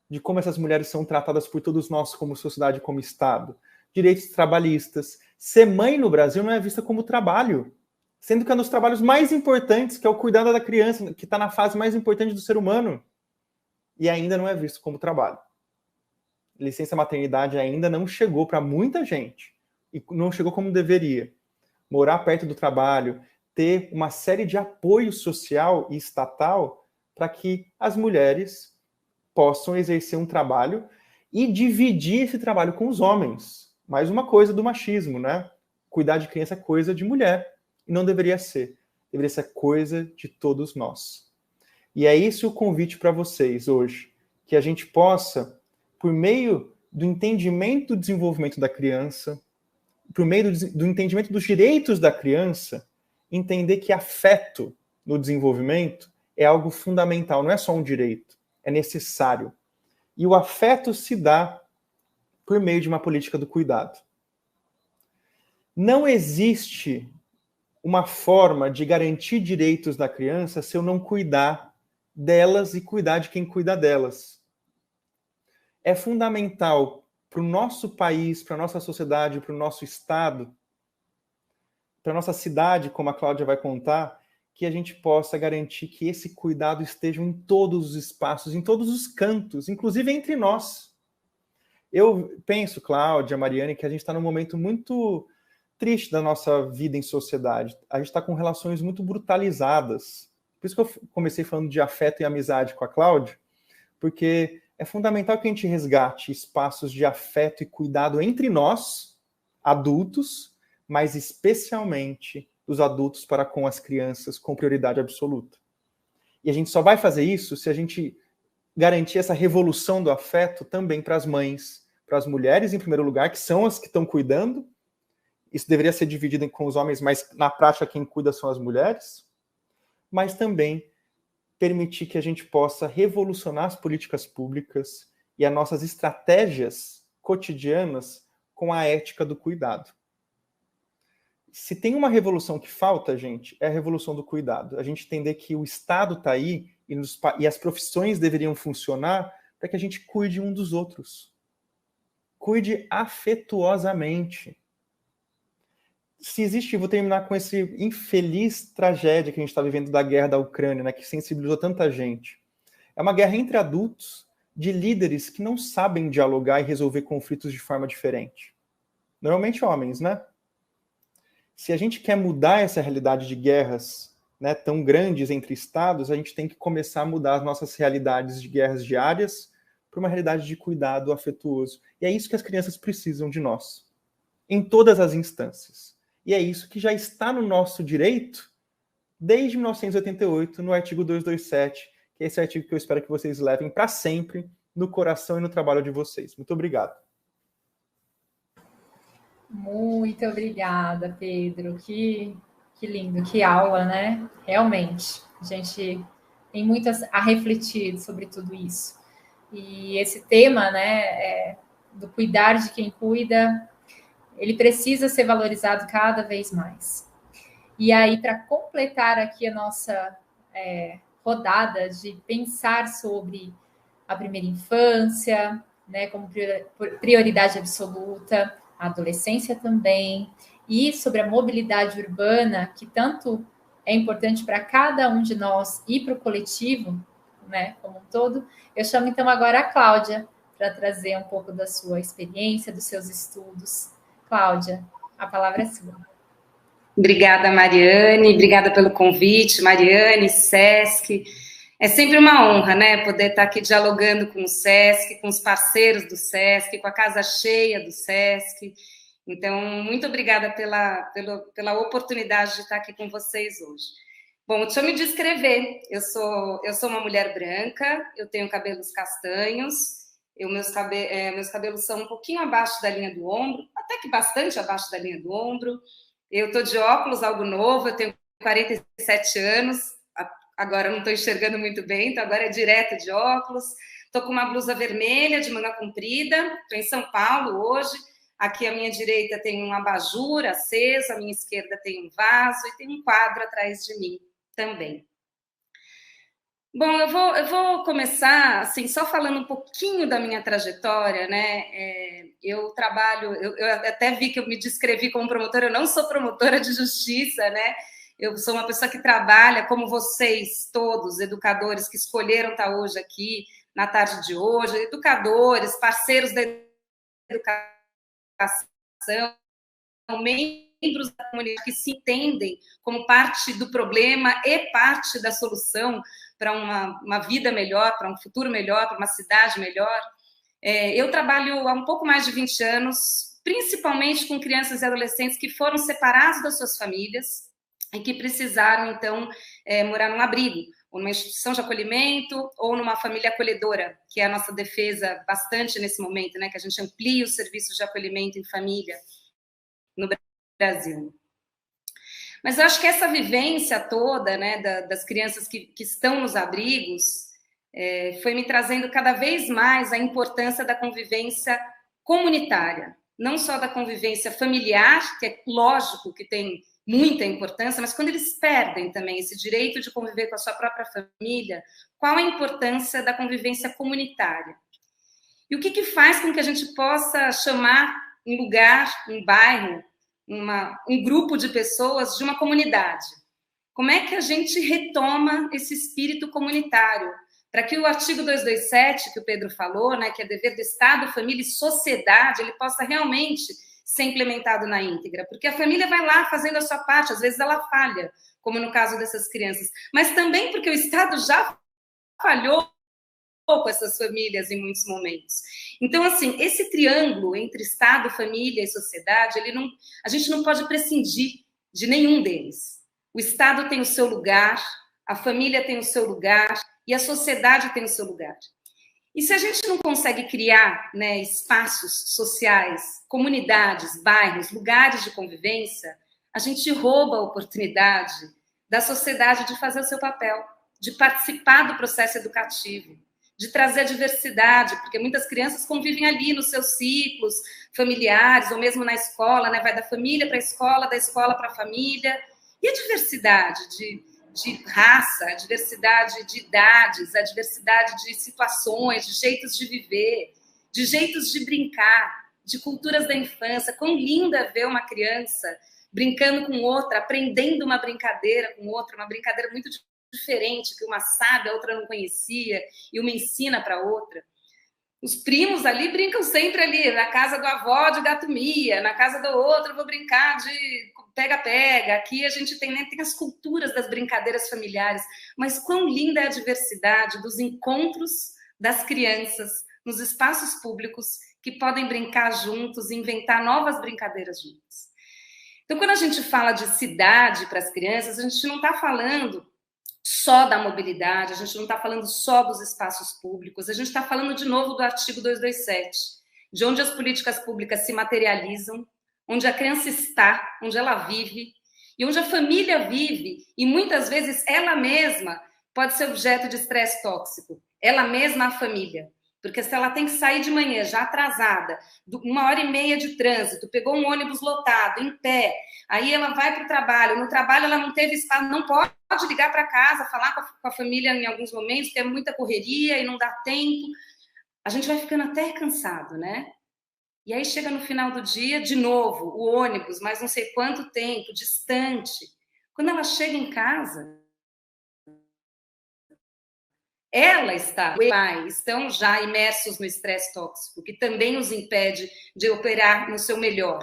De como essas mulheres são tratadas por todos nós como sociedade, como Estado. Direitos trabalhistas. Ser mãe no Brasil não é vista como trabalho, sendo que é um dos trabalhos mais importantes, que é o cuidado da criança, que está na fase mais importante do ser humano, e ainda não é visto como trabalho. Licença maternidade ainda não chegou para muita gente, e não chegou como deveria. Morar perto do trabalho, ter uma série de apoio social e estatal para que as mulheres possam exercer um trabalho e dividir esse trabalho com os homens. Mais uma coisa do machismo, né? Cuidar de criança é coisa de mulher. E não deveria ser. Deveria ser coisa de todos nós. E é esse o convite para vocês hoje. Que a gente possa, por meio do entendimento do desenvolvimento da criança, por meio do entendimento dos direitos da criança, entender que afeto no desenvolvimento é algo fundamental, não é só um direito, é necessário. E o afeto se dá por meio de uma política do cuidado. Não existe uma forma de garantir direitos da criança se eu não cuidar delas e cuidar de quem cuida delas. É fundamental para o nosso país, para a nossa sociedade, para o nosso Estado, para a nossa cidade, como a Cláudia vai contar, que a gente possa garantir que esse cuidado esteja em todos os espaços, em todos os cantos, inclusive entre nós. Eu penso, Cláudia, Mariane, que a gente está num momento muito triste da nossa vida em sociedade. A gente está com relações muito brutalizadas. Por isso que eu comecei falando de afeto e amizade com a Cláudia, porque é fundamental que a gente resgate espaços de afeto e cuidado entre nós, adultos, mas especialmente dos adultos para com as crianças, com prioridade absoluta. E a gente só vai fazer isso se a gente garantir essa revolução do afeto também para as mães, para as mulheres, em primeiro lugar, que são as que estão cuidando. Isso deveria ser dividido com os homens, mas na prática quem cuida são as mulheres. Mas também permitir que a gente possa revolucionar as políticas públicas e as nossas estratégias cotidianas com a ética do cuidado. Se tem uma revolução que falta, gente, é a revolução do cuidado. A gente entender que o Estado está aí e as profissões deveriam funcionar para que a gente cuide um dos outros. Cuide afetuosamente. Se existe, vou terminar com esse infeliz tragédia que a gente está vivendo da guerra da Ucrânia, né, que sensibilizou tanta gente. É uma guerra entre adultos, de líderes que não sabem dialogar e resolver conflitos de forma diferente. Normalmente homens, né? Se a gente quer mudar essa realidade de guerras, né, tão grandes entre estados, a gente tem que começar a mudar as nossas realidades de guerras diárias para uma realidade de cuidado afetuoso. E é isso que as crianças precisam de nós, em todas as instâncias. E é isso que já está no nosso direito desde 1988, no artigo 227, que é esse artigo que eu espero que vocês levem para sempre no coração e no trabalho de vocês. Muito obrigado. Muito obrigada, Pedro. Que lindo, que aula, né? Realmente, a gente tem muito a refletir sobre tudo isso. E esse tema, né, do cuidar de quem cuida, ele precisa ser valorizado cada vez mais. E aí, para completar aqui a nossa rodada de pensar sobre a primeira infância, né, como prioridade absoluta, a adolescência também, e sobre a mobilidade urbana, que tanto é importante para cada um de nós e para o coletivo, né, como um todo, eu chamo então agora a Cláudia para trazer um pouco da sua experiência, dos seus estudos. Cláudia, a palavra é sua. Obrigada, Mariane, obrigada pelo convite, Mariane, SESC. É sempre uma honra, né, poder estar aqui dialogando com o SESC, com os parceiros do SESC, com a casa cheia do SESC. Então, muito obrigada pela oportunidade de estar aqui com vocês hoje. Bom, deixa eu me descrever. Eu sou uma mulher branca, eu tenho cabelos castanhos, meus cabelos são um pouquinho abaixo da linha do ombro, até que bastante abaixo da linha do ombro. Eu estou de óculos, algo novo, eu tenho 47 anos, agora não estou enxergando muito bem, então agora é direto de óculos. Estou com uma blusa vermelha, de manga comprida, estou em São Paulo hoje. Aqui à minha direita tem um abajur aceso, à minha esquerda tem um vaso e tem um quadro atrás de mim também. Bom, eu vou começar, assim, só falando um pouquinho da minha trajetória, né? Eu trabalho, eu até vi que eu me descrevi como promotora, eu não sou promotora de justiça, né? Eu sou uma pessoa que trabalha, como vocês todos, educadores que escolheram estar hoje aqui, na tarde de hoje, educadores, parceiros da educação, membros da comunidade que se entendem como parte do problema e parte da solução para uma vida melhor, para um futuro melhor, para uma cidade melhor. Eu trabalho há um pouco mais de 20 anos, principalmente com crianças e adolescentes que foram separados das suas famílias e que precisaram, então, morar num abrigo, ou numa instituição de acolhimento, ou numa família acolhedora, que é a nossa defesa bastante nesse momento, né, que a gente amplie os serviços de acolhimento em família no Brasil. Mas eu acho que essa vivência toda, né, das crianças que estão nos abrigos, foi me trazendo cada vez mais a importância da convivência comunitária, não só da convivência familiar, que é lógico que tem muita importância, mas quando eles perdem também esse direito de conviver com a sua própria família, qual a importância da convivência comunitária? E o que faz com que a gente possa chamar um lugar, um bairro, um grupo de pessoas de uma comunidade? Como é que a gente retoma esse espírito comunitário? Para que o artigo 227, que o Pedro falou, né, que é dever do Estado, família e sociedade, ele possa realmente ser implementado na íntegra. Porque a família vai lá fazendo a sua parte, às vezes ela falha, como no caso dessas crianças. Mas também porque o Estado já falhou com essas famílias em muitos momentos. Então, assim, esse triângulo entre Estado, família e sociedade, a gente não pode prescindir de nenhum deles. O Estado tem o seu lugar, a família tem o seu lugar e a sociedade tem o seu lugar. E se a gente não consegue criar, né, espaços sociais, comunidades, bairros, lugares de convivência, a gente rouba a oportunidade da sociedade de fazer o seu papel, de participar do processo educativo, de trazer a diversidade, porque muitas crianças convivem ali nos seus ciclos familiares, ou mesmo na escola, né? Vai da família para a escola, da escola para a família. E a diversidade de raça, a diversidade de idades, a diversidade de situações, de jeitos de viver, de jeitos de brincar, de culturas da infância. Quão lindo é ver uma criança brincando com outra, aprendendo uma brincadeira com outra, uma brincadeira muito diferente, que uma sabe, a outra não conhecia, e uma ensina para a outra. Os primos ali brincam sempre ali, na casa do avó de gato mia, na casa do outro eu vou brincar de pega-pega. Aqui a gente tem, né, tem as culturas das brincadeiras familiares, mas quão linda é a diversidade dos encontros das crianças nos espaços públicos que podem brincar juntos, inventar novas brincadeiras juntos. Então, quando a gente fala de cidade para as crianças, a gente não está falando só da mobilidade, a gente não está falando só dos espaços públicos, a gente está falando de novo do artigo 227, de onde as políticas públicas se materializam, onde a criança está, onde ela vive, e onde a família vive, e muitas vezes ela mesma pode ser objeto de estresse tóxico, ela mesma, a família. Porque se ela tem que sair de manhã já atrasada, 1h30 de trânsito, pegou um ônibus lotado, em pé, aí ela vai para o trabalho, no trabalho ela não teve espaço, não pode ligar para casa, falar com a família em alguns momentos, porque é muita correria e não dá tempo, a gente vai ficando até cansado, né? E aí chega no final do dia, de novo, o ônibus, mais não sei quanto tempo, distante. Quando ela chega em casa, ela está, os pais estão já imersos no estresse tóxico, que também os impede de operar no seu melhor.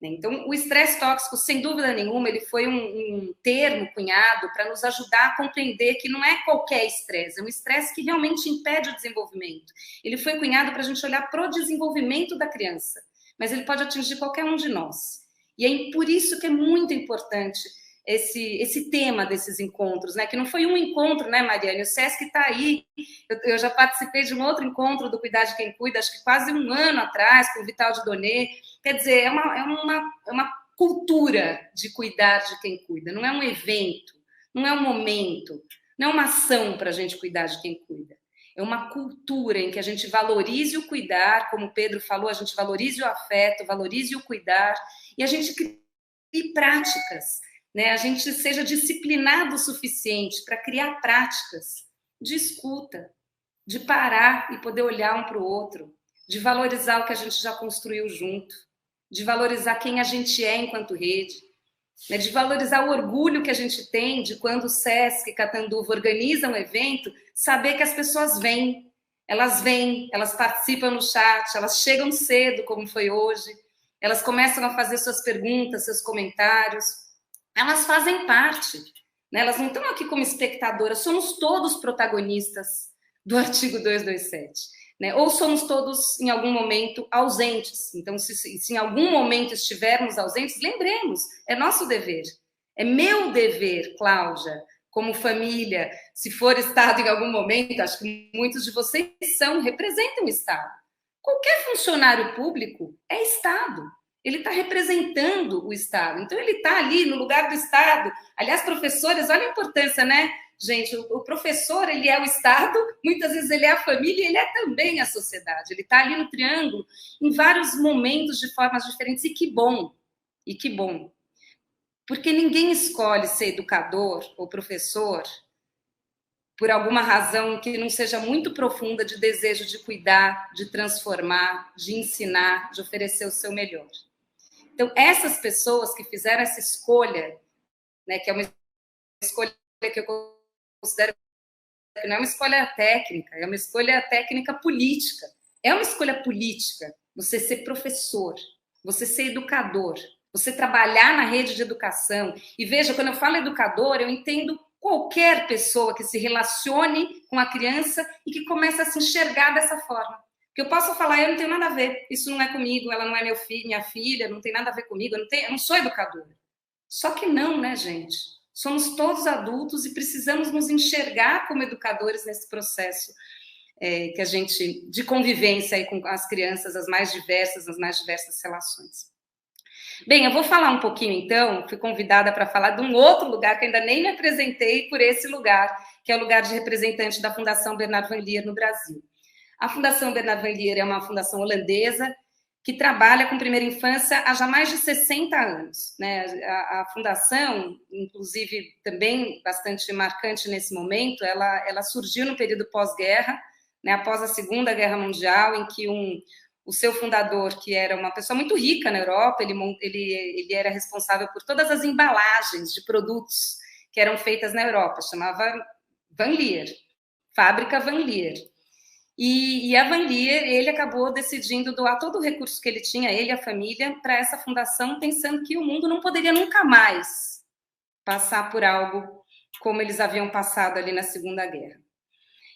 Então, o estresse tóxico, sem dúvida nenhuma, ele foi um termo cunhado para nos ajudar a compreender que não é qualquer estresse, é um estresse que realmente impede o desenvolvimento. Ele foi cunhado para a gente olhar para o desenvolvimento da criança, mas ele pode atingir qualquer um de nós. E é por isso que é muito importante esse tema desses encontros, né? Que não foi um encontro, né, Mariane? O SESC está aí. Eu já participei de um outro encontro do Cuidar de Quem Cuida, acho que quase um ano atrás, com o Vital de Donê. Quer dizer, é uma cultura de cuidar de quem cuida. Não é um evento, não é um momento, não é uma ação para a gente cuidar de quem cuida. É uma cultura em que a gente valorize o cuidar, como o Pedro falou, a gente valorize o afeto, valorize o cuidar, e a gente crie práticas, né? A gente seja disciplinado o suficiente para criar práticas de escuta, de parar e poder olhar um para o outro, de valorizar o que a gente já construiu junto, de valorizar quem a gente é enquanto rede, né? De valorizar o orgulho que a gente tem de quando o SESC e Catanduva organizam um evento, saber que as pessoas vêm, elas participam no chat, elas chegam cedo, como foi hoje, elas começam a fazer suas perguntas, seus comentários, elas fazem parte, né? Elas não estão aqui como espectadoras, somos todos protagonistas do artigo 227, né? Ou somos todos, em algum momento, ausentes. Então, se em algum momento estivermos ausentes, lembremos, é nosso dever, é meu dever, Cláudia, como família, se for Estado em algum momento, acho que muitos de vocês representam o Estado. Qualquer funcionário público é Estado. Ele está representando o Estado. Então, ele está ali no lugar do Estado. Aliás, professores, olha a importância, né, gente? O professor, ele é o Estado, muitas vezes ele é a família, ele é também a sociedade. Ele está ali no triângulo, em vários momentos, de formas diferentes. E que bom, Porque ninguém escolhe ser educador ou professor por alguma razão que não seja muito profunda de desejo de cuidar, de transformar, de ensinar, de oferecer o seu melhor. Então, essas pessoas que fizeram essa escolha, né, que é uma escolha que eu considero que não é uma escolha técnica, é uma escolha técnica política. É uma escolha política você ser professor, você ser educador, você trabalhar na rede de educação. E veja, quando eu falo educador, eu entendo qualquer pessoa que se relacione com a criança e que comece a se enxergar dessa forma. Que eu posso falar, eu não tenho nada a ver, isso não é comigo, ela não é minha filha, não tem nada a ver comigo, eu não sou educadora. Só que não, né, gente? Somos todos adultos e precisamos nos enxergar como educadores nesse processo que a gente, de convivência aí com as crianças, nas mais diversas relações. Bem, eu vou falar um pouquinho, então, fui convidada para falar de um outro lugar que ainda nem me apresentei por esse lugar, que é o lugar de representante da Fundação Bernard Van Leer no Brasil. A Fundação Bernard Van Leer é uma fundação holandesa que trabalha com primeira infância há já mais de 60 anos. Né? A fundação, inclusive, também bastante marcante nesse momento, ela surgiu no período pós-guerra, né? Após a Segunda Guerra Mundial, em que o seu fundador, que era uma pessoa muito rica na Europa, ele era responsável por todas as embalagens de produtos que eram feitas na Europa, chamava Van Leer, Fábrica Van Leer. E a Van Leer, ele acabou decidindo doar todo o recurso que ele tinha, ele e a família, para essa fundação, pensando que o mundo não poderia nunca mais passar por algo como eles haviam passado ali na Segunda Guerra.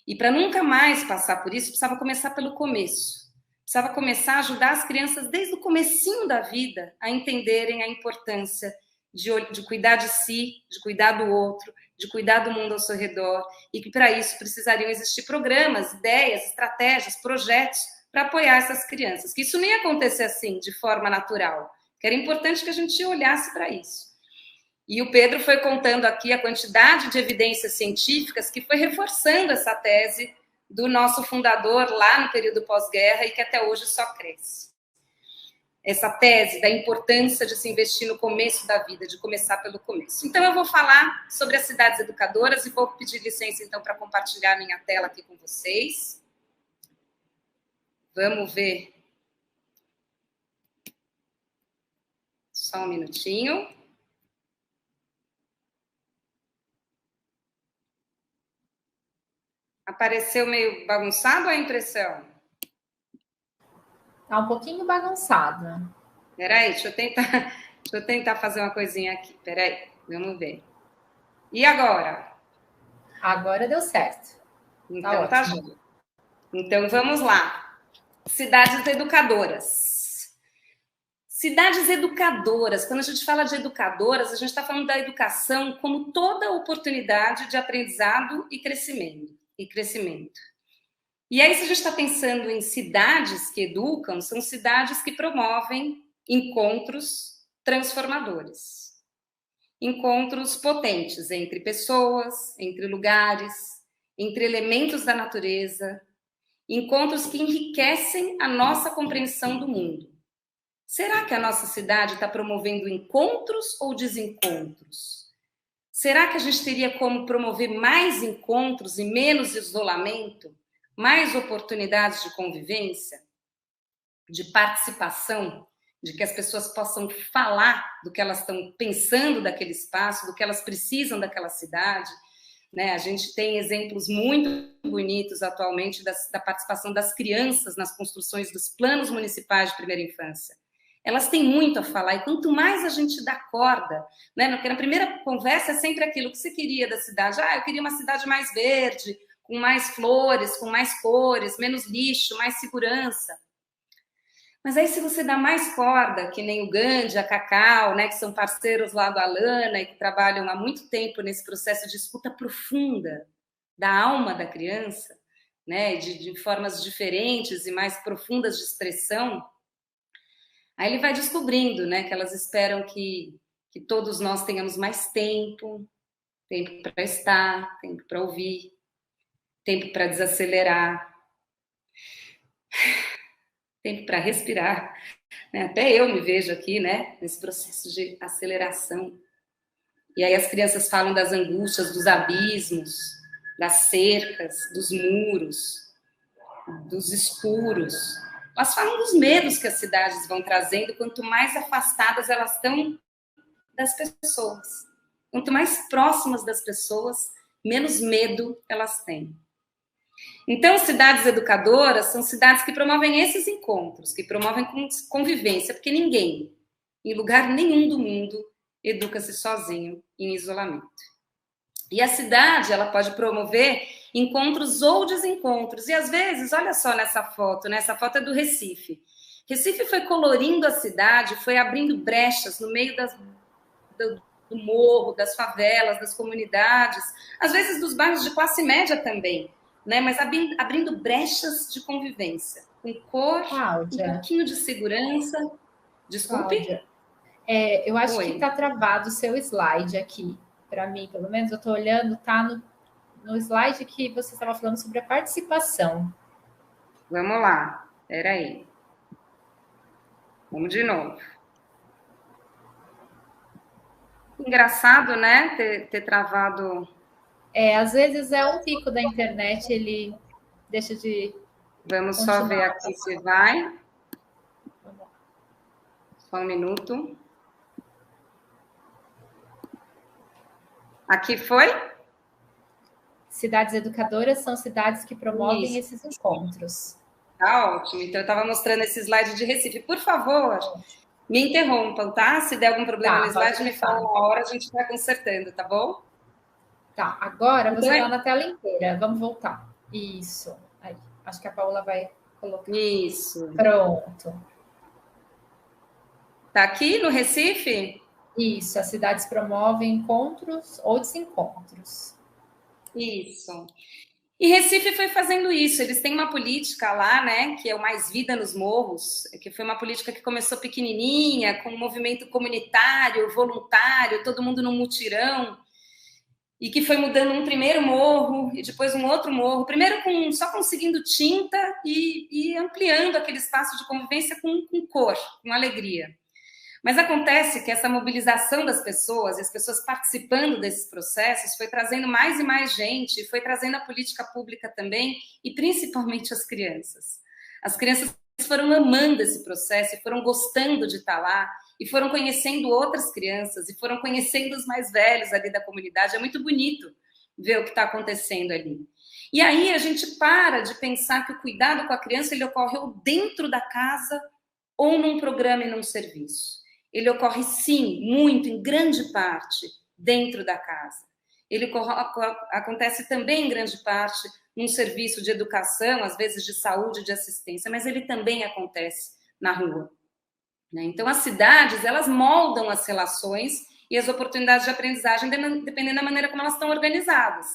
E para nunca mais passar por isso, precisava começar pelo começo. Precisava começar a ajudar as crianças desde o comecinho da vida a entenderem a importância de cuidar de si, de cuidar do outro, de cuidar do mundo ao seu redor, e que para isso precisariam existir programas, ideias, estratégias, projetos para apoiar essas crianças. Que isso nem ia acontecer assim, de forma natural, que era importante que a gente olhasse para isso. E o Pedro foi contando aqui a quantidade de evidências científicas que foi reforçando essa tese do nosso fundador lá no período pós-guerra e que até hoje só cresce. Essa tese da importância de se investir no começo da vida, de começar pelo começo. Então, eu vou falar sobre as cidades educadoras e vou pedir licença, então, para compartilhar minha tela aqui com vocês. Vamos ver. Só um minutinho. Apareceu meio bagunçado a impressão? Tá um pouquinho bagunçado. Peraí, deixa eu tentar fazer uma coisinha aqui. Peraí, vamos ver. E agora? Agora deu certo. Então tá bom. Então vamos lá. Cidades educadoras. Cidades educadoras. Quando a gente fala de educadoras, a gente está falando da educação como toda oportunidade de aprendizado e crescimento. E aí, se a gente está pensando em cidades que educam, são cidades que promovem encontros transformadores. Encontros potentes entre pessoas, entre lugares, entre elementos da natureza. Encontros que enriquecem a nossa compreensão do mundo. Será que a nossa cidade está promovendo encontros ou desencontros? Será que a gente teria como promover mais encontros e menos isolamento? Mais oportunidades de convivência? De participação? De que as pessoas possam falar do que elas estão pensando daquele espaço, do que elas precisam daquela cidade? Né? A gente tem exemplos muito bonitos atualmente da participação das crianças nas construções dos planos municipais de primeira infância. Elas têm muito a falar, e quanto mais a gente dá corda, né? Porque na primeira conversa é sempre aquilo que você queria da cidade. Eu queria uma cidade mais verde, com mais flores, com mais cores, menos lixo, mais segurança. Mas aí, se você dá mais corda, que nem o Gandhi, a Cacau, né, que são parceiros lá do Alana e que trabalham há muito tempo nesse processo de escuta profunda da alma da criança, né, de formas diferentes e mais profundas de expressão, aí ele vai descobrindo, né, que elas esperam que todos nós tenhamos mais tempo para estar, tempo para ouvir, tempo para desacelerar, tempo para respirar. Até eu me vejo aqui, né, nesse processo de aceleração. E aí as crianças falam das angústias, dos abismos, das cercas, dos muros, dos escuros. Elas falam dos medos que as cidades vão trazendo, quanto mais afastadas elas estão das pessoas. Quanto mais próximas das pessoas, menos medo elas têm. Então, cidades educadoras são cidades que promovem esses encontros, que promovem convivência, porque ninguém, em lugar nenhum do mundo, educa-se sozinho, em isolamento. E a cidade, ela pode promover encontros ou desencontros. E, às vezes, olha só nessa foto, né? Essa foto é do Recife. Recife foi colorindo a cidade, foi abrindo brechas no meio do morro, das favelas, das comunidades, às vezes dos bairros de classe média também, né? Mas abrindo brechas de convivência, com cor, Cláudia, um pouquinho de segurança. Desculpe? Cláudia, eu acho que está travado o seu slide aqui. Para mim, pelo menos, eu estou olhando, está no slide que você estava falando sobre a participação. Vamos lá, peraí. Vamos de novo. Engraçado, né? Ter travado. Às vezes é um pico da internet, ele deixa de. Vamos só ver aqui se vai. Só um minuto. Aqui foi? Cidades educadoras são cidades que promovem esses encontros. Tá ótimo. Então, eu estava mostrando esse slide de Recife. Por favor, me interrompam, tá? Se der algum problema no slide, me fala na hora, a gente vai consertando, tá bom? Tá, agora você está na tela inteira. Vamos voltar. Isso. Aí. Acho que a Paula vai colocar. Isso. Pronto. Tá aqui no Recife? Isso. As cidades promovem encontros ou desencontros. Isso. E Recife foi fazendo isso. Eles têm uma política lá, né, que é o Mais Vida nos Morros, que foi uma política que começou pequenininha, com um movimento comunitário, voluntário, todo mundo num mutirão, e que foi mudando um primeiro morro e depois um outro morro, primeiro só conseguindo tinta e ampliando aquele espaço de convivência com cor, com alegria. Mas acontece que essa mobilização das pessoas, e as pessoas participando desses processos, foi trazendo mais e mais gente, foi trazendo a política pública também, e principalmente as crianças. As crianças foram amando esse processo, e foram gostando de estar lá, e foram conhecendo outras crianças, e foram conhecendo os mais velhos ali da comunidade. É muito bonito ver o que está acontecendo ali. E aí a gente para de pensar que o cuidado com a criança ele ocorre ou dentro da casa, ou num programa e num serviço. Ele ocorre, sim, muito, em grande parte, dentro da casa. Ele acontece também, em grande parte, num serviço de educação, às vezes de saúde, de assistência, mas ele também acontece na rua. Então, as cidades, elas moldam as relações e as oportunidades de aprendizagem dependendo da maneira como elas estão organizadas.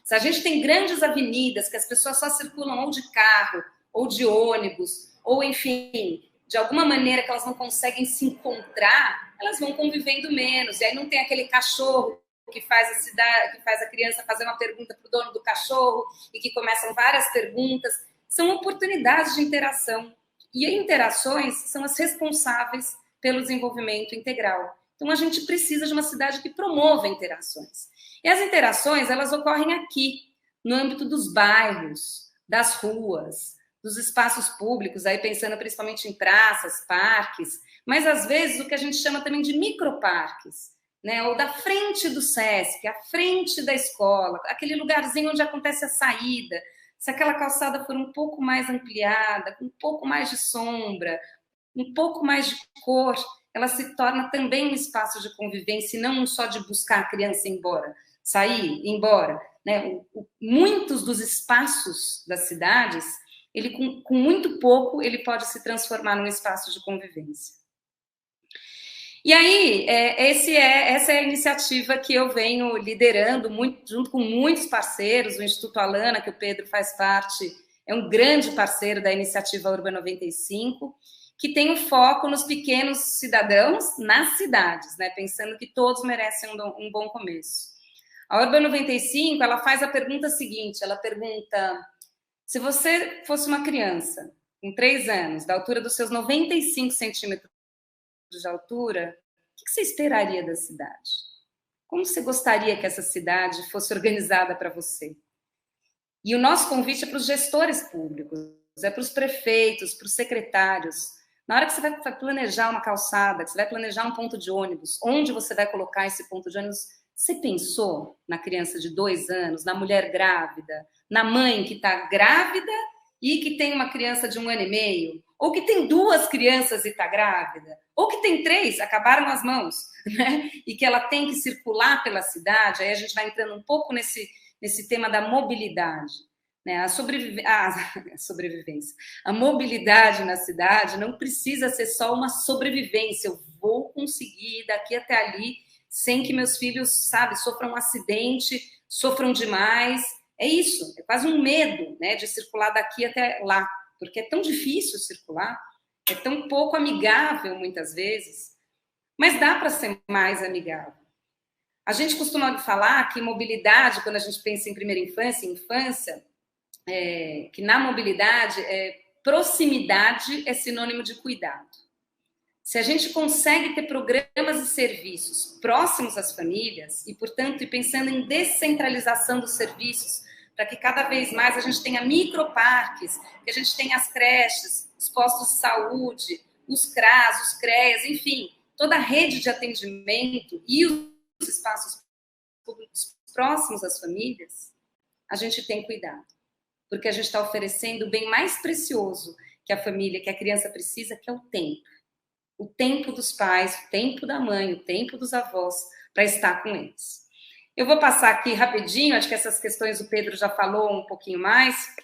Se a gente tem grandes avenidas que as pessoas só circulam ou de carro, ou de ônibus, ou, enfim, de alguma maneira que elas não conseguem se encontrar, elas vão convivendo menos. E aí não tem aquele cachorro que faz a criança fazer uma pergunta para o dono do cachorro e que começam várias perguntas. São oportunidades de interação. E interações são as responsáveis pelo desenvolvimento integral. Então, a gente precisa de uma cidade que promova interações. E as interações, elas ocorrem aqui, no âmbito dos bairros, das ruas, dos espaços públicos, aí pensando principalmente em praças, parques, mas às vezes o que a gente chama também de microparques, né? Ou da frente do SESC, a frente da escola, aquele lugarzinho onde acontece a saída. Se aquela calçada for um pouco mais ampliada, com um pouco mais de sombra, um pouco mais de cor, ela se torna também um espaço de convivência e não só de buscar a criança sair, embora. Né? Muitos dos espaços das cidades, ele com muito pouco, ele pode se transformar num espaço de convivência. E aí, essa é a iniciativa que eu venho liderando, junto com muitos parceiros. O Instituto Alana, que o Pedro faz parte, é um grande parceiro da iniciativa Urban 95, que tem um foco nos pequenos cidadãos nas cidades, né? Pensando que todos merecem um bom começo. A Urban 95, ela faz a pergunta seguinte, ela pergunta: se você fosse uma criança com 3 anos, da altura dos seus 95 centímetros de altura, o que você esperaria da cidade? Como você gostaria que essa cidade fosse organizada para você? E o nosso convite é para os gestores públicos, é para os prefeitos, para os secretários. Na hora que você vai planejar uma calçada, que você vai planejar um ponto de ônibus, onde você vai colocar esse ponto de ônibus, você pensou na criança de 2 anos, na mulher grávida, na mãe que está grávida e que tem uma criança de 1 ano e meio, ou que tem 2 crianças e está grávida, ou que tem 3, acabaram as mãos, né? E que ela tem que circular pela cidade. Aí a gente vai entrando um pouco nesse tema da mobilidade, né? A sobrevivência. A mobilidade na cidade não precisa ser só uma sobrevivência. Eu vou conseguir ir daqui até ali sem que meus filhos, sofram um acidente, sofram demais. É isso, é quase um medo, né, de circular daqui até lá, porque é tão difícil circular, é tão pouco amigável muitas vezes, mas dá para ser mais amigável. A gente costuma falar que mobilidade, quando a gente pensa em primeira infância, que na mobilidade, proximidade é sinônimo de cuidado. Se a gente consegue ter programas e serviços próximos às famílias, e, portanto, pensando em descentralização dos serviços, para que cada vez mais a gente tenha microparques, que a gente tenha as creches, os postos de saúde, os CRAS, os CREAS, enfim, toda a rede de atendimento e os espaços públicos próximos às famílias, a gente tem cuidado. Porque a gente está oferecendo o bem mais precioso que a família, que a criança precisa, que é o tempo. O tempo dos pais, o tempo da mãe, o tempo dos avós, para estar com eles. Eu vou passar aqui rapidinho, acho que essas questões o Pedro já falou um pouquinho mais,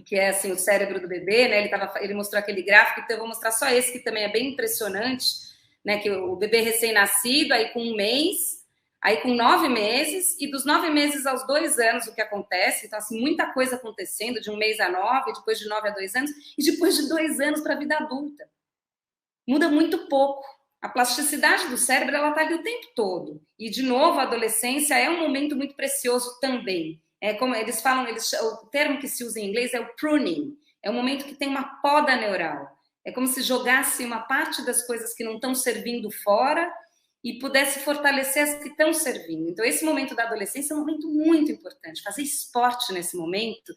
que é assim, o cérebro do bebê, né? Ele mostrou aquele gráfico, então eu vou mostrar só esse, que também é bem impressionante, né? Que o bebê recém-nascido, aí com 1 mês, aí com 9 meses, e dos 9 meses aos 2 anos o que acontece, então assim, muita coisa acontecendo, de 1 mês a 9, depois de 9 a 2 anos, e depois de 2 anos para a vida adulta. Muda muito pouco. A plasticidade do cérebro, ela está ali o tempo todo. E, de novo, a adolescência é um momento muito precioso também. É como eles falam, o termo que se usa em inglês é o pruning. É um momento que tem uma poda neural. É como se jogasse uma parte das coisas que não estão servindo fora e pudesse fortalecer as que estão servindo. Então, esse momento da adolescência é um momento muito importante. Fazer esporte nesse momento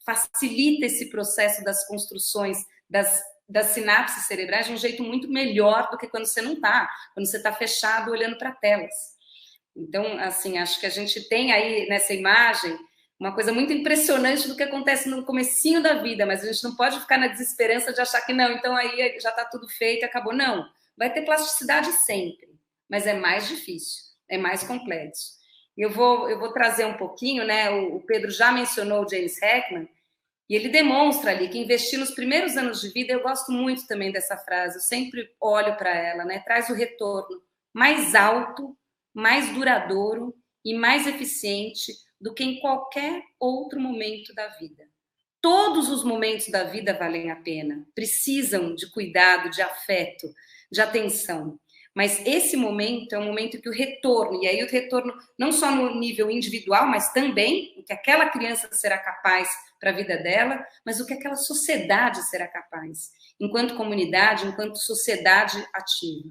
facilita esse processo das construções das sinapses cerebrais de um jeito muito melhor do que quando você não está, quando você está fechado olhando para telas. Então, assim, acho que a gente tem aí nessa imagem uma coisa muito impressionante do que acontece no comecinho da vida, mas a gente não pode ficar na desesperança de achar que não, então aí já está tudo feito, acabou. Não, vai ter plasticidade sempre, mas é mais difícil, é mais complexo. Eu vou trazer um pouquinho, né? O Pedro já mencionou o James Heckman, e ele demonstra ali que investir nos primeiros anos de vida, eu gosto muito também dessa frase, eu sempre olho para ela, né? Traz o retorno mais alto, mais duradouro e mais eficiente do que em qualquer outro momento da vida. Todos os momentos da vida valem a pena, precisam de cuidado, de afeto, de atenção. Mas esse momento é um momento que o retorno, e aí o retorno não só no nível individual, mas também o que aquela criança será capaz para a vida dela, mas o que aquela sociedade será capaz, enquanto comunidade, enquanto sociedade ativa.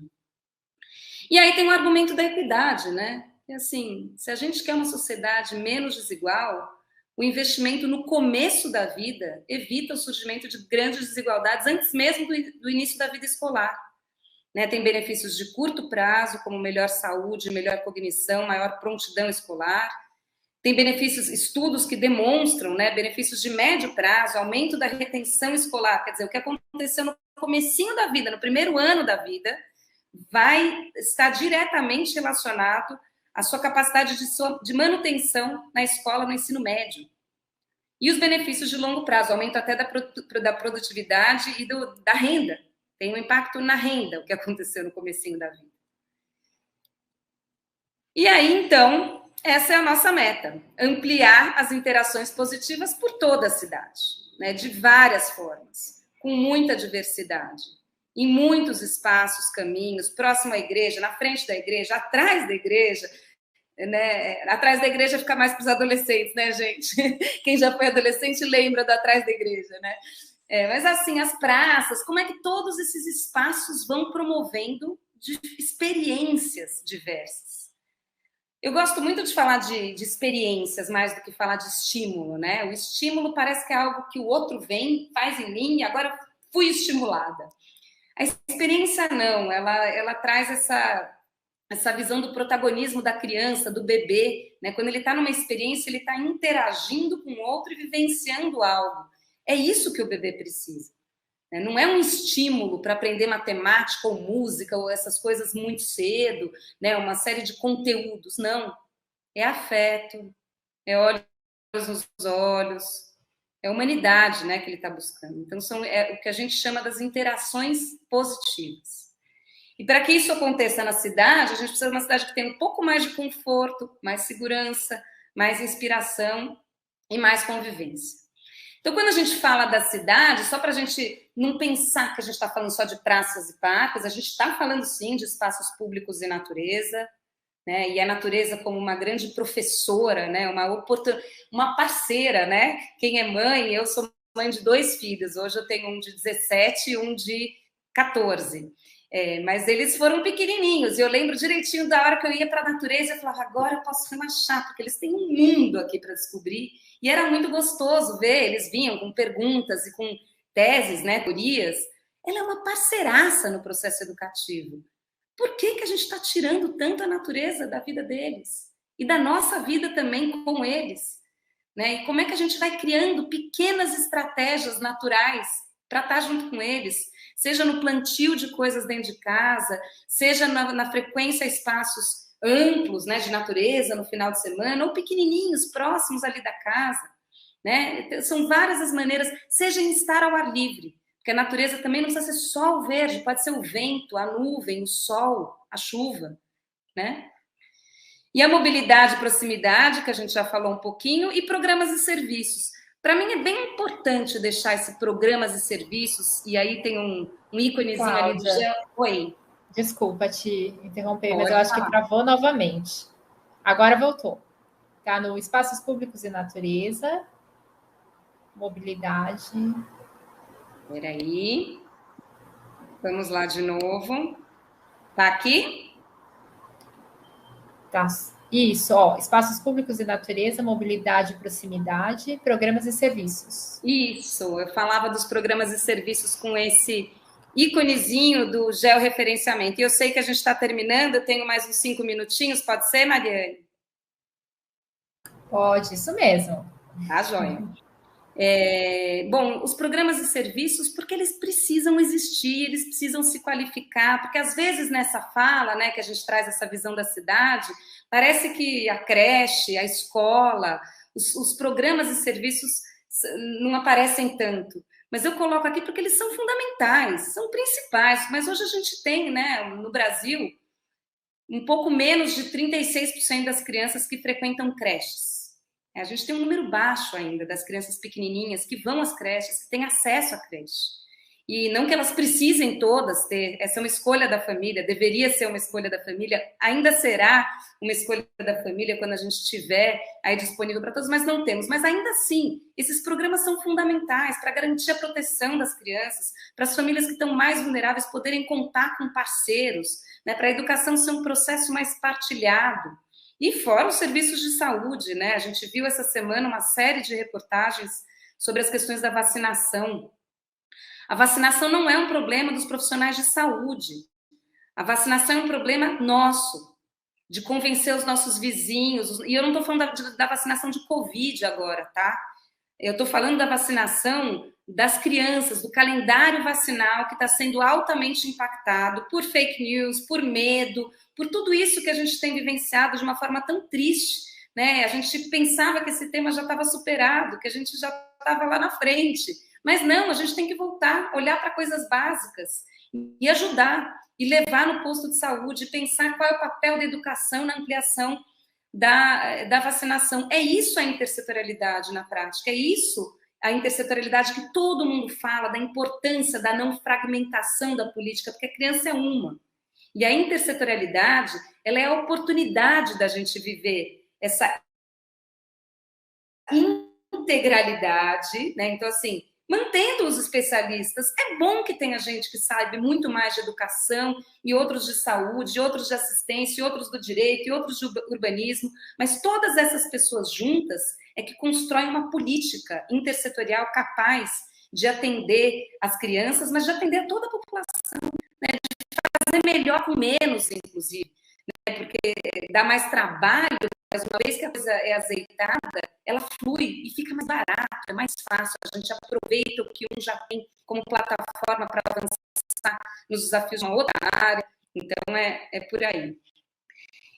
E aí tem o argumento da equidade, né? E assim, se a gente quer uma sociedade menos desigual, o investimento no começo da vida evita o surgimento de grandes desigualdades antes mesmo do início da vida escolar. Né, tem benefícios de curto prazo, como melhor saúde, melhor cognição, maior prontidão escolar. Tem benefícios, estudos que demonstram, né, benefícios de médio prazo, aumento da retenção escolar. Quer dizer, o que aconteceu no comecinho da vida, no primeiro ano da vida, vai estar diretamente relacionado à sua capacidade de manutenção na escola, no ensino médio. E os benefícios de longo prazo, aumento até da produtividade e da renda. Tem um impacto na renda, o que aconteceu no comecinho da vida. E aí, então, essa é a nossa meta, ampliar as interações positivas por toda a cidade, né, de várias formas, com muita diversidade, em muitos espaços, caminhos, próximo à igreja, na frente da igreja, atrás da igreja, né? Atrás da igreja fica mais para os adolescentes, né, gente? Quem já foi adolescente lembra do atrás da igreja, né? Mas assim, as praças, como é que todos esses espaços vão promovendo experiências diversas? Eu gosto muito de falar de experiências mais do que falar de estímulo, né? O estímulo parece que é algo que o outro vem, faz em mim e agora fui estimulada. A experiência não, ela traz essa visão do protagonismo da criança, do bebê, né? Quando ele está numa experiência, ele está interagindo com o outro e vivenciando algo. É isso que o bebê precisa. Né? Não é um estímulo para aprender matemática ou música ou essas coisas muito cedo, né? Uma série de conteúdos, não. É afeto, é olhos nos olhos, é humanidade, né, que ele está buscando. Então, é o que a gente chama das interações positivas. E para que isso aconteça na cidade, a gente precisa de uma cidade que tenha um pouco mais de conforto, mais segurança, mais inspiração e mais convivência. Então, quando a gente fala da cidade, só para a gente não pensar que a gente está falando só de praças e parques, a gente está falando, sim, de espaços públicos e natureza, né? E a natureza como uma grande professora, né? Uma parceira, né? Quem é mãe, eu sou mãe de 2 filhos, hoje eu tenho um de 17 e um de 14. Mas eles foram pequenininhos, e eu lembro direitinho da hora que eu ia para a natureza e falava, agora eu posso relaxar, porque eles têm um mundo aqui para descobrir, e era muito gostoso ver, eles vinham com perguntas e com teses, né, teorias. Ela é uma parceiraça no processo educativo. Por que a gente está tirando tanto a natureza da vida deles? E da nossa vida também com eles? né? E como é que a gente vai criando pequenas estratégias naturais para estar junto com eles, seja no plantio de coisas dentro de casa, seja na frequência a espaços amplos, né, de natureza no final de semana, ou pequenininhos, próximos ali da casa, né? São várias as maneiras, seja em estar ao ar livre, porque a natureza também não precisa ser só o verde, pode ser o vento, a nuvem, o sol, a chuva, né? E a mobilidade e proximidade, que a gente já falou um pouquinho, e programas e serviços. Para mim é bem importante deixar esse programas e serviços, e aí tem um íconezinho ali do gel. Oi. Desculpa te interromper, mas eu acho que travou novamente. Agora voltou. Está no espaços públicos e natureza, mobilidade. Espera aí. Vamos lá de novo. Tá aqui? Tá. Isso, ó, espaços públicos e natureza, mobilidade e proximidade, programas e serviços. Isso, eu falava dos programas e serviços com esse íconezinho do georreferenciamento. E eu sei que a gente está terminando, eu tenho mais uns 5 minutinhos, pode ser, Mariane? Pode, isso mesmo. Tá, joia. Bom, os programas e serviços, porque eles precisam existir, eles precisam se qualificar, porque às vezes nessa fala, né, que a gente traz essa visão da cidade, parece que a creche, a escola, os programas e serviços não aparecem tanto. Mas eu coloco aqui porque eles são fundamentais, são principais. Mas hoje a gente tem, né, no Brasil, um pouco menos de 36% das crianças que frequentam creches. A gente tem um número baixo ainda das crianças pequenininhas que vão às creches, que têm acesso à creche. E não que elas precisem todas ter, essa é uma escolha da família, deveria ser uma escolha da família, ainda será uma escolha da família quando a gente estiver aí disponível para todos, mas não temos. Mas ainda assim, esses programas são fundamentais para garantir a proteção das crianças, para as famílias que estão mais vulneráveis poderem contar com parceiros, né, para a educação ser um processo mais partilhado. E fora os serviços de saúde, né? A gente viu essa semana uma série de reportagens sobre as questões da vacinação. A vacinação não é um problema dos profissionais de saúde. A vacinação é um problema nosso, de convencer os nossos vizinhos. E eu não estou falando da vacinação de Covid agora, tá? Eu estou falando da vacinação das crianças, do calendário vacinal que está sendo altamente impactado por fake news, por medo, por tudo isso que a gente tem vivenciado de uma forma tão triste, né? A gente pensava que esse tema já estava superado, que a gente já estava lá na frente, mas não, a gente tem que voltar, olhar para coisas básicas e ajudar, e levar no posto de saúde, pensar qual é o papel da educação na ampliação da vacinação. É isso a intersetorialidade na prática, é isso a intersetorialidade que todo mundo fala, da importância da não fragmentação da política, porque a criança é uma. E a intersetorialidade, ela é a oportunidade da gente viver essa integralidade, né? Então, assim, mantendo os especialistas, é bom que tenha gente que saiba muito mais de educação, e outros de saúde, e outros de assistência, e outros do direito, e outros de urbanismo, mas todas essas pessoas juntas é que constroem uma política intersetorial capaz de atender as crianças, mas de atender a toda a população, né? De fazer melhor com menos, inclusive, né? Porque dá mais trabalho, mas uma vez que a coisa é azeitada, ela flui e fica mais barato, é mais fácil, a gente aproveita o que um já tem como plataforma para avançar nos desafios de uma outra área, então é por aí.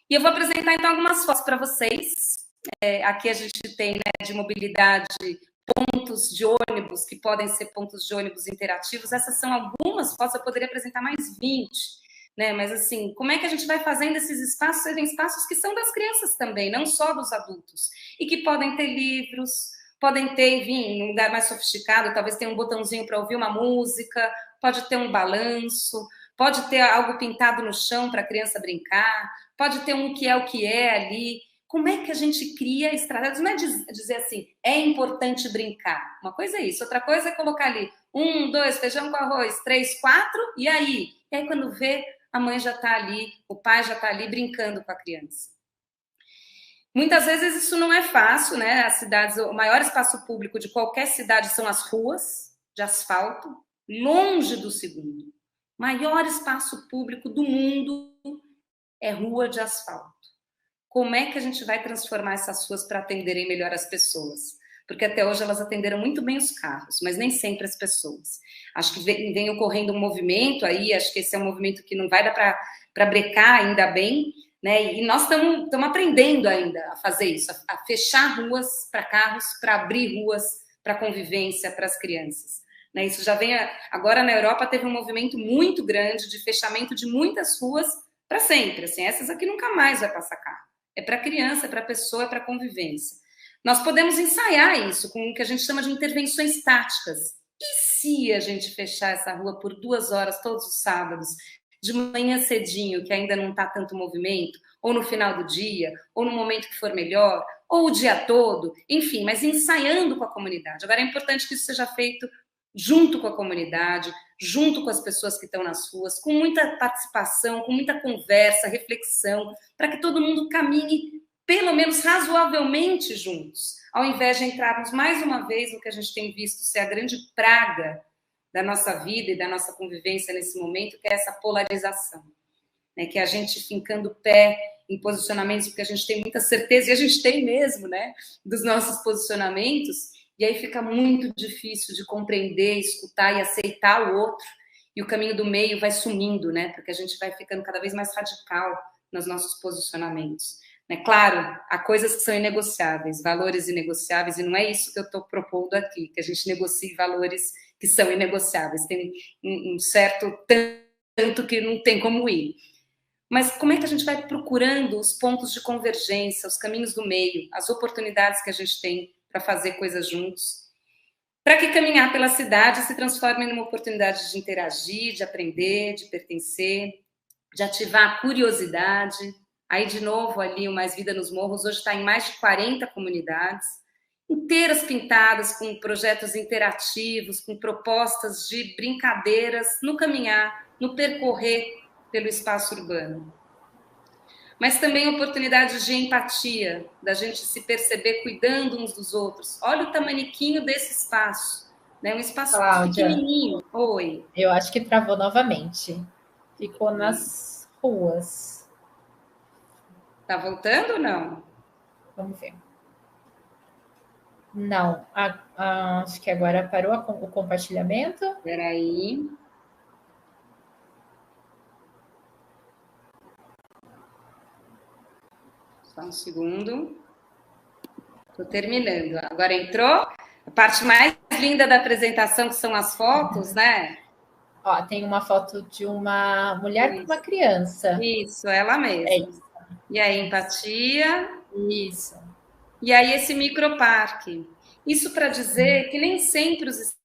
E eu vou apresentar então algumas fotos para vocês. Aqui a gente tem, né, de mobilidade, pontos de ônibus, que podem ser pontos de ônibus interativos. Essas são algumas fotos, eu poderia apresentar mais 20, né? Mas assim, como é que a gente vai fazendo esses espaços serem espaços que são das crianças também, não só dos adultos, e que podem ter livros, podem ter, enfim, em um lugar mais sofisticado, talvez tenha um botãozinho para ouvir uma música, pode ter um balanço, pode ter algo pintado no chão para a criança brincar, pode ter um o que é ali. Como é que a gente cria estratégias? Não é dizer assim, é importante brincar. Uma coisa é isso, outra coisa é colocar ali 1, 2, feijão com arroz, 3, 4, e aí? E aí quando vê, a mãe já está ali, o pai já está ali brincando com a criança. Muitas vezes isso não é fácil, né? As cidades, o maior espaço público de qualquer cidade são as ruas de asfalto, longe do segundo. O maior espaço público do mundo é rua de asfalto. como é que a gente vai transformar essas ruas para atenderem melhor as pessoas? Porque até hoje elas atenderam muito bem os carros, mas nem sempre as pessoas. Acho que vem ocorrendo um movimento aí, acho que esse é um movimento que não vai dar para brecar, ainda bem, né? E nós estamos aprendendo ainda a fazer isso, a fechar ruas para carros, para abrir ruas para convivência para as crianças. Né? Isso já vem... Agora, na Europa, teve um movimento muito grande de fechamento de muitas ruas para sempre. Assim, essas aqui nunca mais vai passar carro. É para criança, é para pessoa, é para convivência. Nós podemos ensaiar isso com o que a gente chama de intervenções táticas. E se a gente fechar essa rua por 2 horas todos os sábados, de manhã cedinho, que ainda não está tanto movimento, ou no final do dia, ou no momento que for melhor, ou o dia todo, enfim, mas ensaiando com a comunidade. Agora, é importante que isso seja feito junto com a comunidade, junto com as pessoas que estão nas ruas, com muita participação, com muita conversa, reflexão, para que todo mundo caminhe pelo menos razoavelmente juntos, ao invés de entrarmos mais uma vez no que a gente tem visto ser a grande praga da nossa vida e da nossa convivência nesse momento, que é essa polarização, né? Que é a gente fincando o pé em posicionamentos, porque a gente tem muita certeza, e a gente tem mesmo, né, dos nossos posicionamentos, e aí fica muito difícil de compreender, escutar e aceitar o outro, e o caminho do meio vai sumindo, né, porque a gente vai ficando cada vez mais radical nos nossos posicionamentos. Claro, há coisas que são inegociáveis, valores inegociáveis, e não é isso que eu estou propondo aqui, que a gente negocie valores que são inegociáveis. Tem um certo tanto que não tem como ir. Mas como é que a gente vai procurando os pontos de convergência, os caminhos do meio, as oportunidades que a gente tem para fazer coisas juntos, para que caminhar pela cidade se transforme numa oportunidade de interagir, de aprender, de pertencer, de ativar a curiosidade. Aí, de novo, ali o Mais Vida nos Morros hoje está em mais de 40 comunidades, inteiras pintadas com projetos interativos, com propostas de brincadeiras no caminhar, no percorrer pelo espaço urbano. Mas também oportunidades de empatia, da gente se perceber cuidando uns dos outros. Olha o tamaniquinho desse espaço, né? Um espaço Cláudia, pequenininho. Oi. Eu acho que travou novamente. Ficou nas ruas. Tá voltando ou não? Vamos ver. Não, acho que agora parou o compartilhamento. Espera aí. Só um segundo. Estou terminando. Agora entrou. A parte mais linda da apresentação, que são as fotos, né? Ó, tem uma foto de uma mulher com uma criança. Isso, ela mesma. É isso. E aí, empatia. Isso. E aí, esse microparque. Isso para dizer que nem sempre os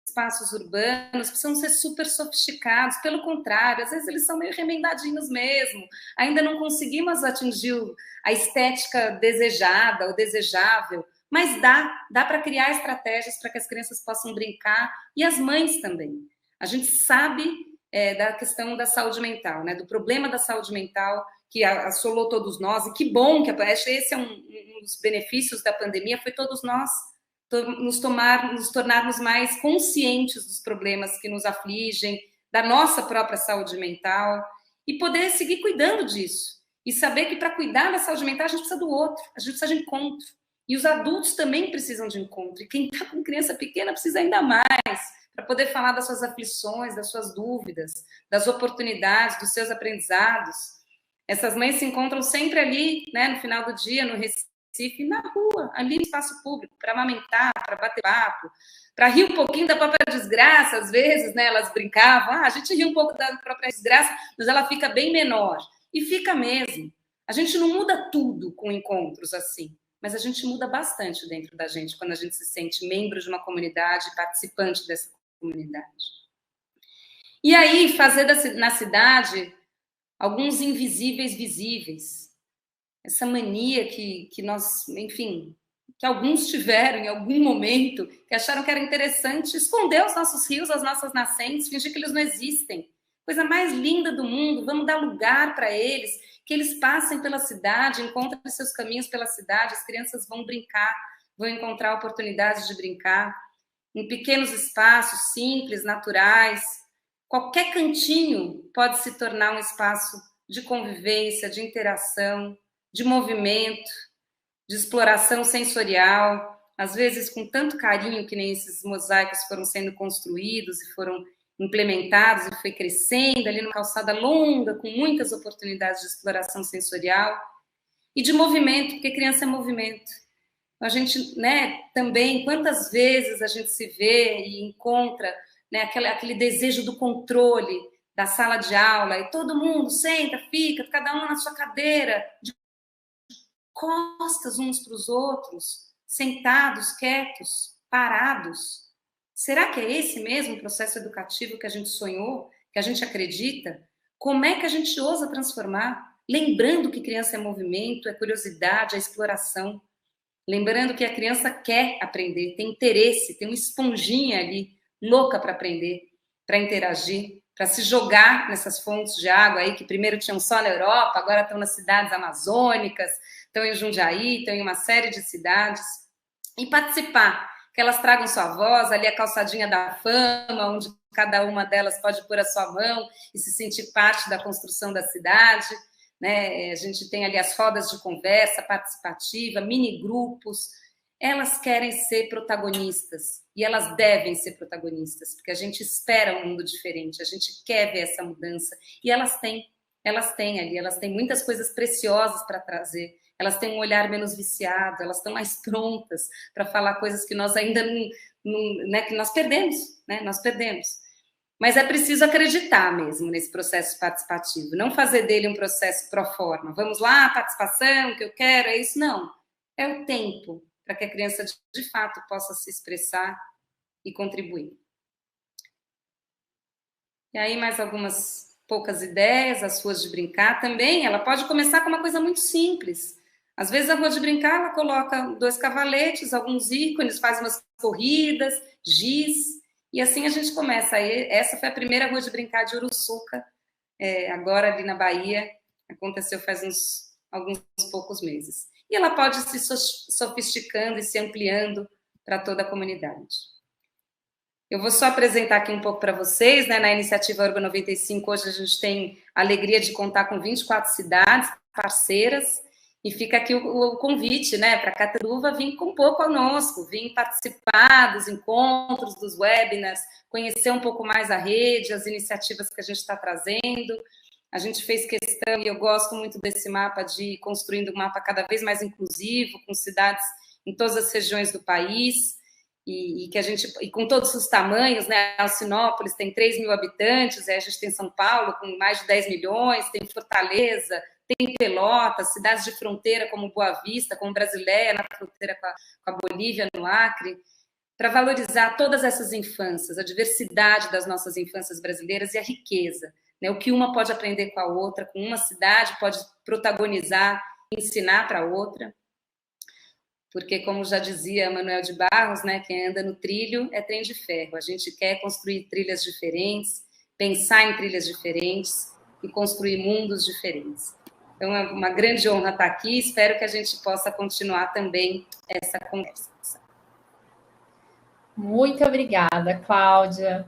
espaços urbanos precisam ser super sofisticados, pelo contrário, às vezes eles são meio remendadinhos mesmo, ainda não conseguimos atingir a estética desejada ou desejável, mas dá para criar estratégias para que as crianças possam brincar, e as mães também. A gente sabe da questão da saúde mental, né, do problema da saúde mental que assolou todos nós, e que bom que esse é um dos benefícios da pandemia, foi todos nós nos tornarmos mais conscientes dos problemas que nos afligem, da nossa própria saúde mental, e poder seguir cuidando disso. E saber que para cuidar da saúde mental a gente precisa do outro, a gente precisa de encontro. E os adultos também precisam de encontro. E quem está com criança pequena precisa ainda mais, para poder falar das suas aflições, das suas dúvidas, das oportunidades, dos seus aprendizados. Essas mães se encontram sempre ali, né, no final do dia, no Recife, na rua, ali no espaço público, para amamentar, para bater papo, para rir um pouquinho da própria desgraça, às vezes, né, elas brincavam, a gente ri um pouco da própria desgraça, mas ela fica bem menor. E fica mesmo. A gente não muda tudo com encontros assim, mas a gente muda bastante dentro da gente quando a gente se sente membro de uma comunidade, participante dessa comunidade. E aí, fazer na cidade alguns invisíveis visíveis. Essa mania que nós, enfim, que alguns tiveram em algum momento, que acharam que era interessante esconder os nossos rios, as nossas nascentes, fingir que eles não existem. Coisa mais linda do mundo, vamos dar lugar para eles, que eles passem pela cidade, encontrem seus caminhos pela cidade, as crianças vão brincar, vão encontrar oportunidades de brincar, em pequenos espaços simples, naturais. Qualquer cantinho pode se tornar um espaço de convivência, de interação, de movimento, de exploração sensorial, às vezes com tanto carinho que nem esses mosaicos foram sendo construídos e foram implementados e foi crescendo ali numa calçada longa, com muitas oportunidades de exploração sensorial, e de movimento, porque criança é movimento. A gente, né, também, quantas vezes a gente se vê e encontra, né, aquele desejo do controle da sala de aula, e todo mundo senta, fica, cada um na sua cadeira, de costas uns para os outros, sentados, quietos, parados. Será que é esse mesmo processo educativo que a gente sonhou, que a gente acredita? Como é que a gente ousa transformar? Lembrando que criança é movimento, é curiosidade, é exploração. Lembrando que a criança quer aprender, tem interesse, tem uma esponjinha ali, louca para aprender, para interagir, para se jogar nessas fontes de água aí, que primeiro tinham só na Europa, agora estão nas cidades amazônicas, estão em Jundiaí, estão em uma série de cidades, e participar, que elas tragam sua voz, ali a calçadinha da fama, onde cada uma delas pode pôr a sua mão e se sentir parte da construção da cidade, né? A gente tem ali as rodas de conversa participativa, mini grupos. Elas querem ser protagonistas e elas devem ser protagonistas, porque a gente espera um mundo diferente, a gente quer ver essa mudança e elas têm ali, elas têm muitas coisas preciosas para trazer, elas têm um olhar menos viciado, elas estão mais prontas para falar coisas que nós ainda não, né, que nós perdemos, né? Nós perdemos. Mas é preciso acreditar mesmo nesse processo participativo, não fazer dele um processo pro forma. Vamos lá, participação, o que eu quero, é isso. Não, é o tempo para que a criança de fato possa se expressar e contribuir. E aí mais algumas poucas ideias, as ruas de brincar também, ela pode começar com uma coisa muito simples. Às vezes a rua de brincar, ela coloca 2 cavaletes, alguns ícones, faz umas corridas, giz. E assim a gente começa. Essa foi a primeira rua de brincar de Uruçuca, agora ali na Bahia. Aconteceu faz alguns poucos meses. E ela pode se sofisticando e se ampliando para toda a comunidade. Eu vou só apresentar aqui um pouco para vocês, né? Na iniciativa Urba 95, hoje a gente tem a alegria de contar com 24 cidades parceiras. E fica aqui o convite, né, para a Cataruva vir com um pouco conosco, vir participar dos encontros, dos webinars, conhecer um pouco mais a rede, as iniciativas que a gente está trazendo. A gente fez questão, e eu gosto muito desse mapa, de ir construindo um mapa cada vez mais inclusivo, com cidades em todas as regiões do país, e com todos os tamanhos, né? Alcinópolis tem 3 mil habitantes, a gente tem São Paulo com mais de 10 milhões, tem Fortaleza, tem Pelotas, cidades de fronteira como Boa Vista, como Brasileia, na fronteira com a Bolívia, no Acre, para valorizar todas essas infâncias, a diversidade das nossas infâncias brasileiras e a riqueza, né? O que uma pode aprender com a outra, com uma cidade pode protagonizar, ensinar para a outra. Porque, como já dizia Manuel de Barros, né, quem anda no trilho é trem de ferro. A gente quer construir trilhas diferentes, pensar em trilhas diferentes e construir mundos diferentes. Então, é uma grande honra estar aqui. Espero que a gente possa continuar também essa conversa. Muito obrigada, Cláudia.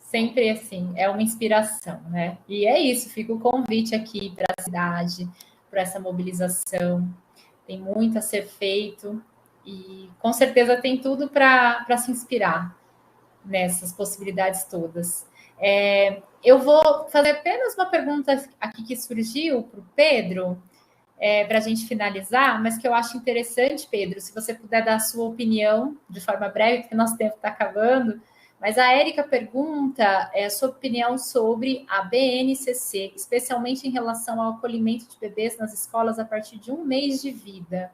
Sempre assim, é uma inspiração, né? E é isso, fica o convite aqui para a cidade, para essa mobilização. Tem muito a ser feito e, com certeza, tem tudo para se inspirar nessas possibilidades todas. Eu vou fazer apenas uma pergunta aqui que surgiu para o Pedro, para a gente finalizar, mas que eu acho interessante, Pedro, se você puder dar a sua opinião de forma breve, porque nosso tempo está acabando, mas a Érica pergunta a sua opinião sobre a BNCC, especialmente em relação ao acolhimento de bebês nas escolas a partir de 1 mês de vida.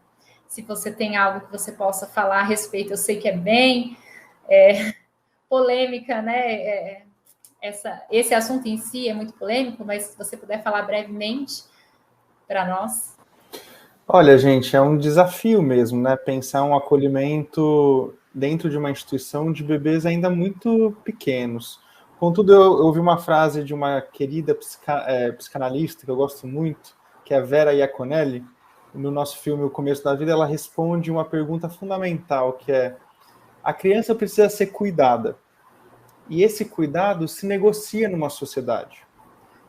Se você tem algo que você possa falar a respeito, eu sei que é bem polêmica, né? Esse assunto em si é muito polêmico, mas se você puder falar brevemente para nós. Olha, gente, é um desafio mesmo, né? Pensar um acolhimento dentro de uma instituição de bebês ainda muito pequenos. Contudo, eu ouvi uma frase de uma querida psicanalista que eu gosto muito, que é a Vera Iaconelli. No nosso filme O Começo da Vida, ela responde uma pergunta fundamental, que é: a criança precisa ser cuidada. E esse cuidado se negocia numa sociedade.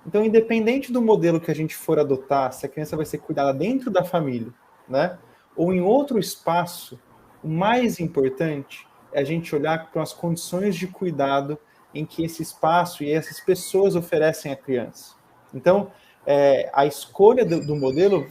Então, independente do modelo que a gente for adotar, se a criança vai ser cuidada dentro da família, né, ou em outro espaço, o mais importante é a gente olhar para as condições de cuidado em que esse espaço e essas pessoas oferecem à criança. Então, a escolha do modelo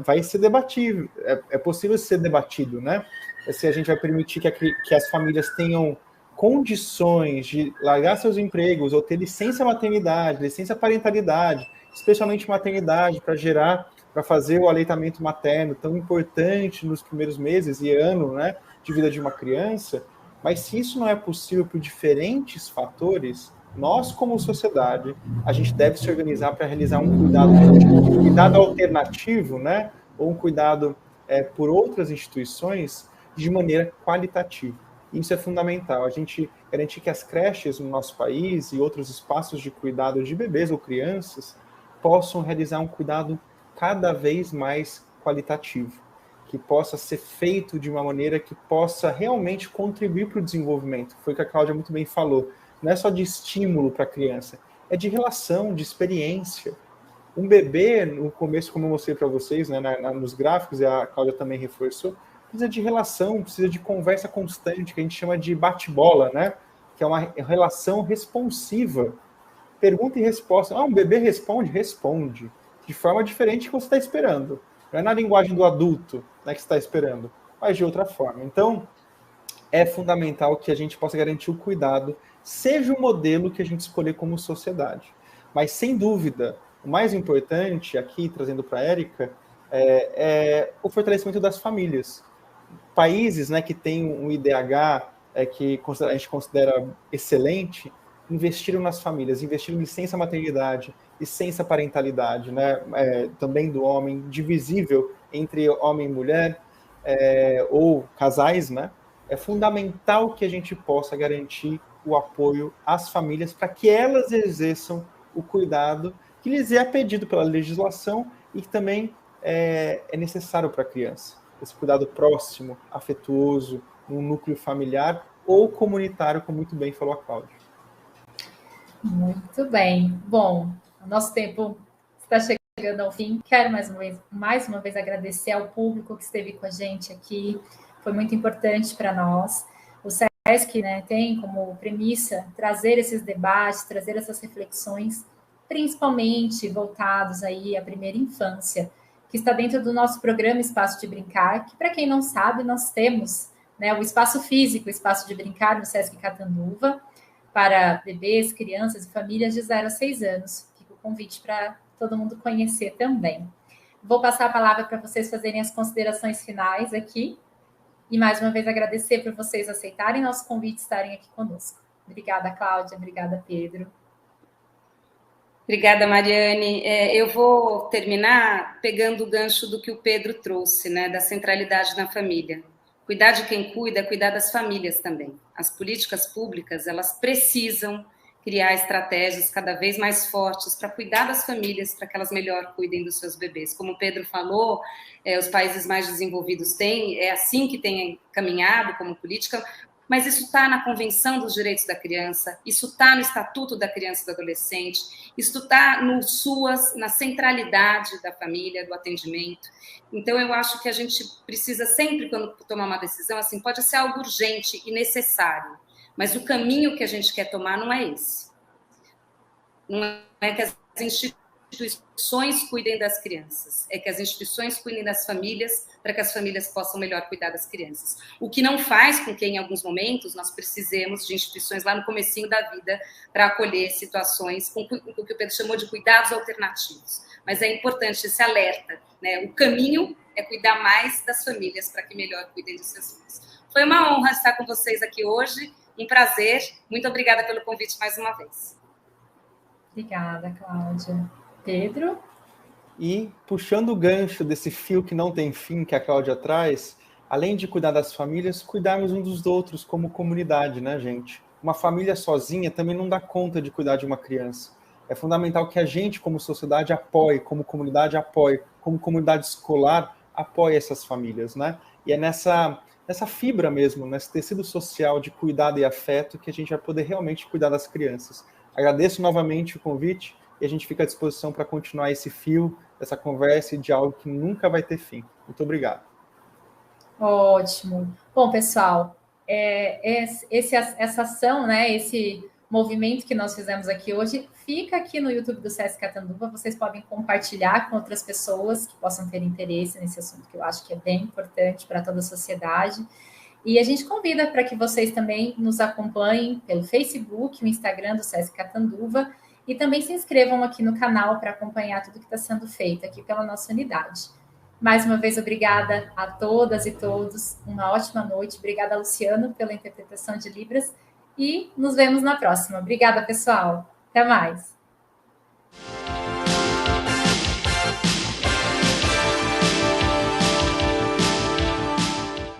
vai ser debatível, é possível ser debatido, né? Se a gente vai permitir que as famílias tenham condições de largar seus empregos ou ter licença maternidade, licença parentalidade, especialmente maternidade, para fazer o aleitamento materno tão importante nos primeiros meses e ano, né, de vida de uma criança. Mas se isso não é possível por diferentes fatores, nós, como sociedade, a gente deve se organizar para realizar um cuidado alternativo, né, ou um cuidado por outras instituições de maneira qualitativa. Isso é fundamental, a gente garantir que as creches no nosso país e outros espaços de cuidado de bebês ou crianças possam realizar um cuidado cada vez mais qualitativo, que possa ser feito de uma maneira que possa realmente contribuir para o desenvolvimento. Foi o que a Cláudia muito bem falou. Não é só de estímulo para a criança, é de relação, de experiência. Um bebê, no começo, como eu mostrei para vocês, né, nos gráficos, e a Cláudia também reforçou, precisa de relação, precisa de conversa constante, que a gente chama de bate-bola, né? Que é uma relação responsiva. Pergunta e resposta. Um bebê responde? Responde. De forma diferente que você está esperando. Não é na linguagem do adulto, né, que você está esperando, mas de outra forma. Então, é fundamental que a gente possa garantir o cuidado, seja o modelo que a gente escolher como sociedade. Mas, sem dúvida, o mais importante, aqui, trazendo para a Érica, é o fortalecimento das famílias. Países, né, que têm um IDH que a gente considera excelente, investiram nas famílias, investiram em licença maternidade, licença parentalidade, né, também do homem, divisível entre homem e mulher, ou casais, né. É fundamental que a gente possa garantir o apoio às famílias para que elas exerçam o cuidado que lhes é pedido pela legislação e que também é necessário para a criança. Esse cuidado próximo, afetuoso, num núcleo familiar ou comunitário, como muito bem falou a Cláudia. Muito bem. Bom, o nosso tempo está chegando ao fim. Quero mais uma vez agradecer ao público que esteve com a gente aqui. Foi muito importante para nós. O SESC, né, tem como premissa trazer esses debates, trazer essas reflexões, principalmente voltados aí à primeira infância, que está dentro do nosso programa Espaço de Brincar, que, para quem não sabe, nós temos, né, o espaço físico, o espaço de brincar no SESC Catanduva, para bebês, crianças e famílias de 0 a 6 anos. Fica o convite para todo mundo conhecer também. Vou passar a palavra para vocês fazerem as considerações finais aqui. E, mais uma vez, agradecer por vocês aceitarem nosso convite e estarem aqui conosco. Obrigada, Cláudia. Obrigada, Pedro. Obrigada, Mariane. Eu vou terminar pegando o gancho do que o Pedro trouxe, né, da centralidade na família. Cuidar de quem cuida, cuidar das famílias também. As políticas públicas, elas precisam criar estratégias cada vez mais fortes para cuidar das famílias, para que elas melhor cuidem dos seus bebês. Como o Pedro falou, os países mais desenvolvidos têm, é assim que tem caminhado como política, mas isso está na Convenção dos Direitos da Criança, isso está no Estatuto da Criança e do Adolescente, isso está no SUAS, na centralidade da família, do atendimento. Então, eu acho que a gente precisa sempre, quando tomar uma decisão, assim, pode ser algo urgente e necessário, mas o caminho que a gente quer tomar não é esse. Não é que as instituições cuidem das crianças, é que as instituições cuidem das famílias, para que as famílias possam melhor cuidar das crianças. O que não faz com que, em alguns momentos, nós precisemos de instituições lá no comecinho da vida para acolher situações com o que o Pedro chamou de cuidados alternativos. Mas é importante esse alerta, né? O caminho é cuidar mais das famílias para que melhor cuidem dos seus filhos. Foi uma honra estar com vocês aqui hoje, um prazer. Muito obrigada pelo convite mais uma vez. Obrigada, Cláudia. Pedro? E, puxando o gancho desse fio que não tem fim que a Cláudia traz, além de cuidar das famílias, cuidarmos uns dos outros como comunidade, né, gente? Uma família sozinha também não dá conta de cuidar de uma criança. É fundamental que a gente, como sociedade, apoie, como comunidade apoie, como comunidade escolar, apoie essas famílias, né? E é nessa fibra mesmo, nesse tecido social de cuidado e afeto que a gente vai poder realmente cuidar das crianças. Agradeço novamente o convite e a gente fica à disposição para continuar esse fio, essa conversa e diálogo que nunca vai ter fim. Muito obrigado. Ótimo. Bom, pessoal, essa ação, né, esse movimento que nós fizemos aqui hoje, fica aqui no YouTube do SESC Catanduva. Vocês podem compartilhar com outras pessoas que possam ter interesse nesse assunto, que eu acho que é bem importante para toda a sociedade. E a gente convida para que vocês também nos acompanhem pelo Facebook, o Instagram do SESC Catanduva, e também se inscrevam aqui no canal para acompanhar tudo que está sendo feito aqui pela nossa unidade. Mais uma vez, obrigada a todas e todos. Uma ótima noite. Obrigada, Luciano, pela interpretação de Libras. E nos vemos na próxima. Obrigada, pessoal. Até mais.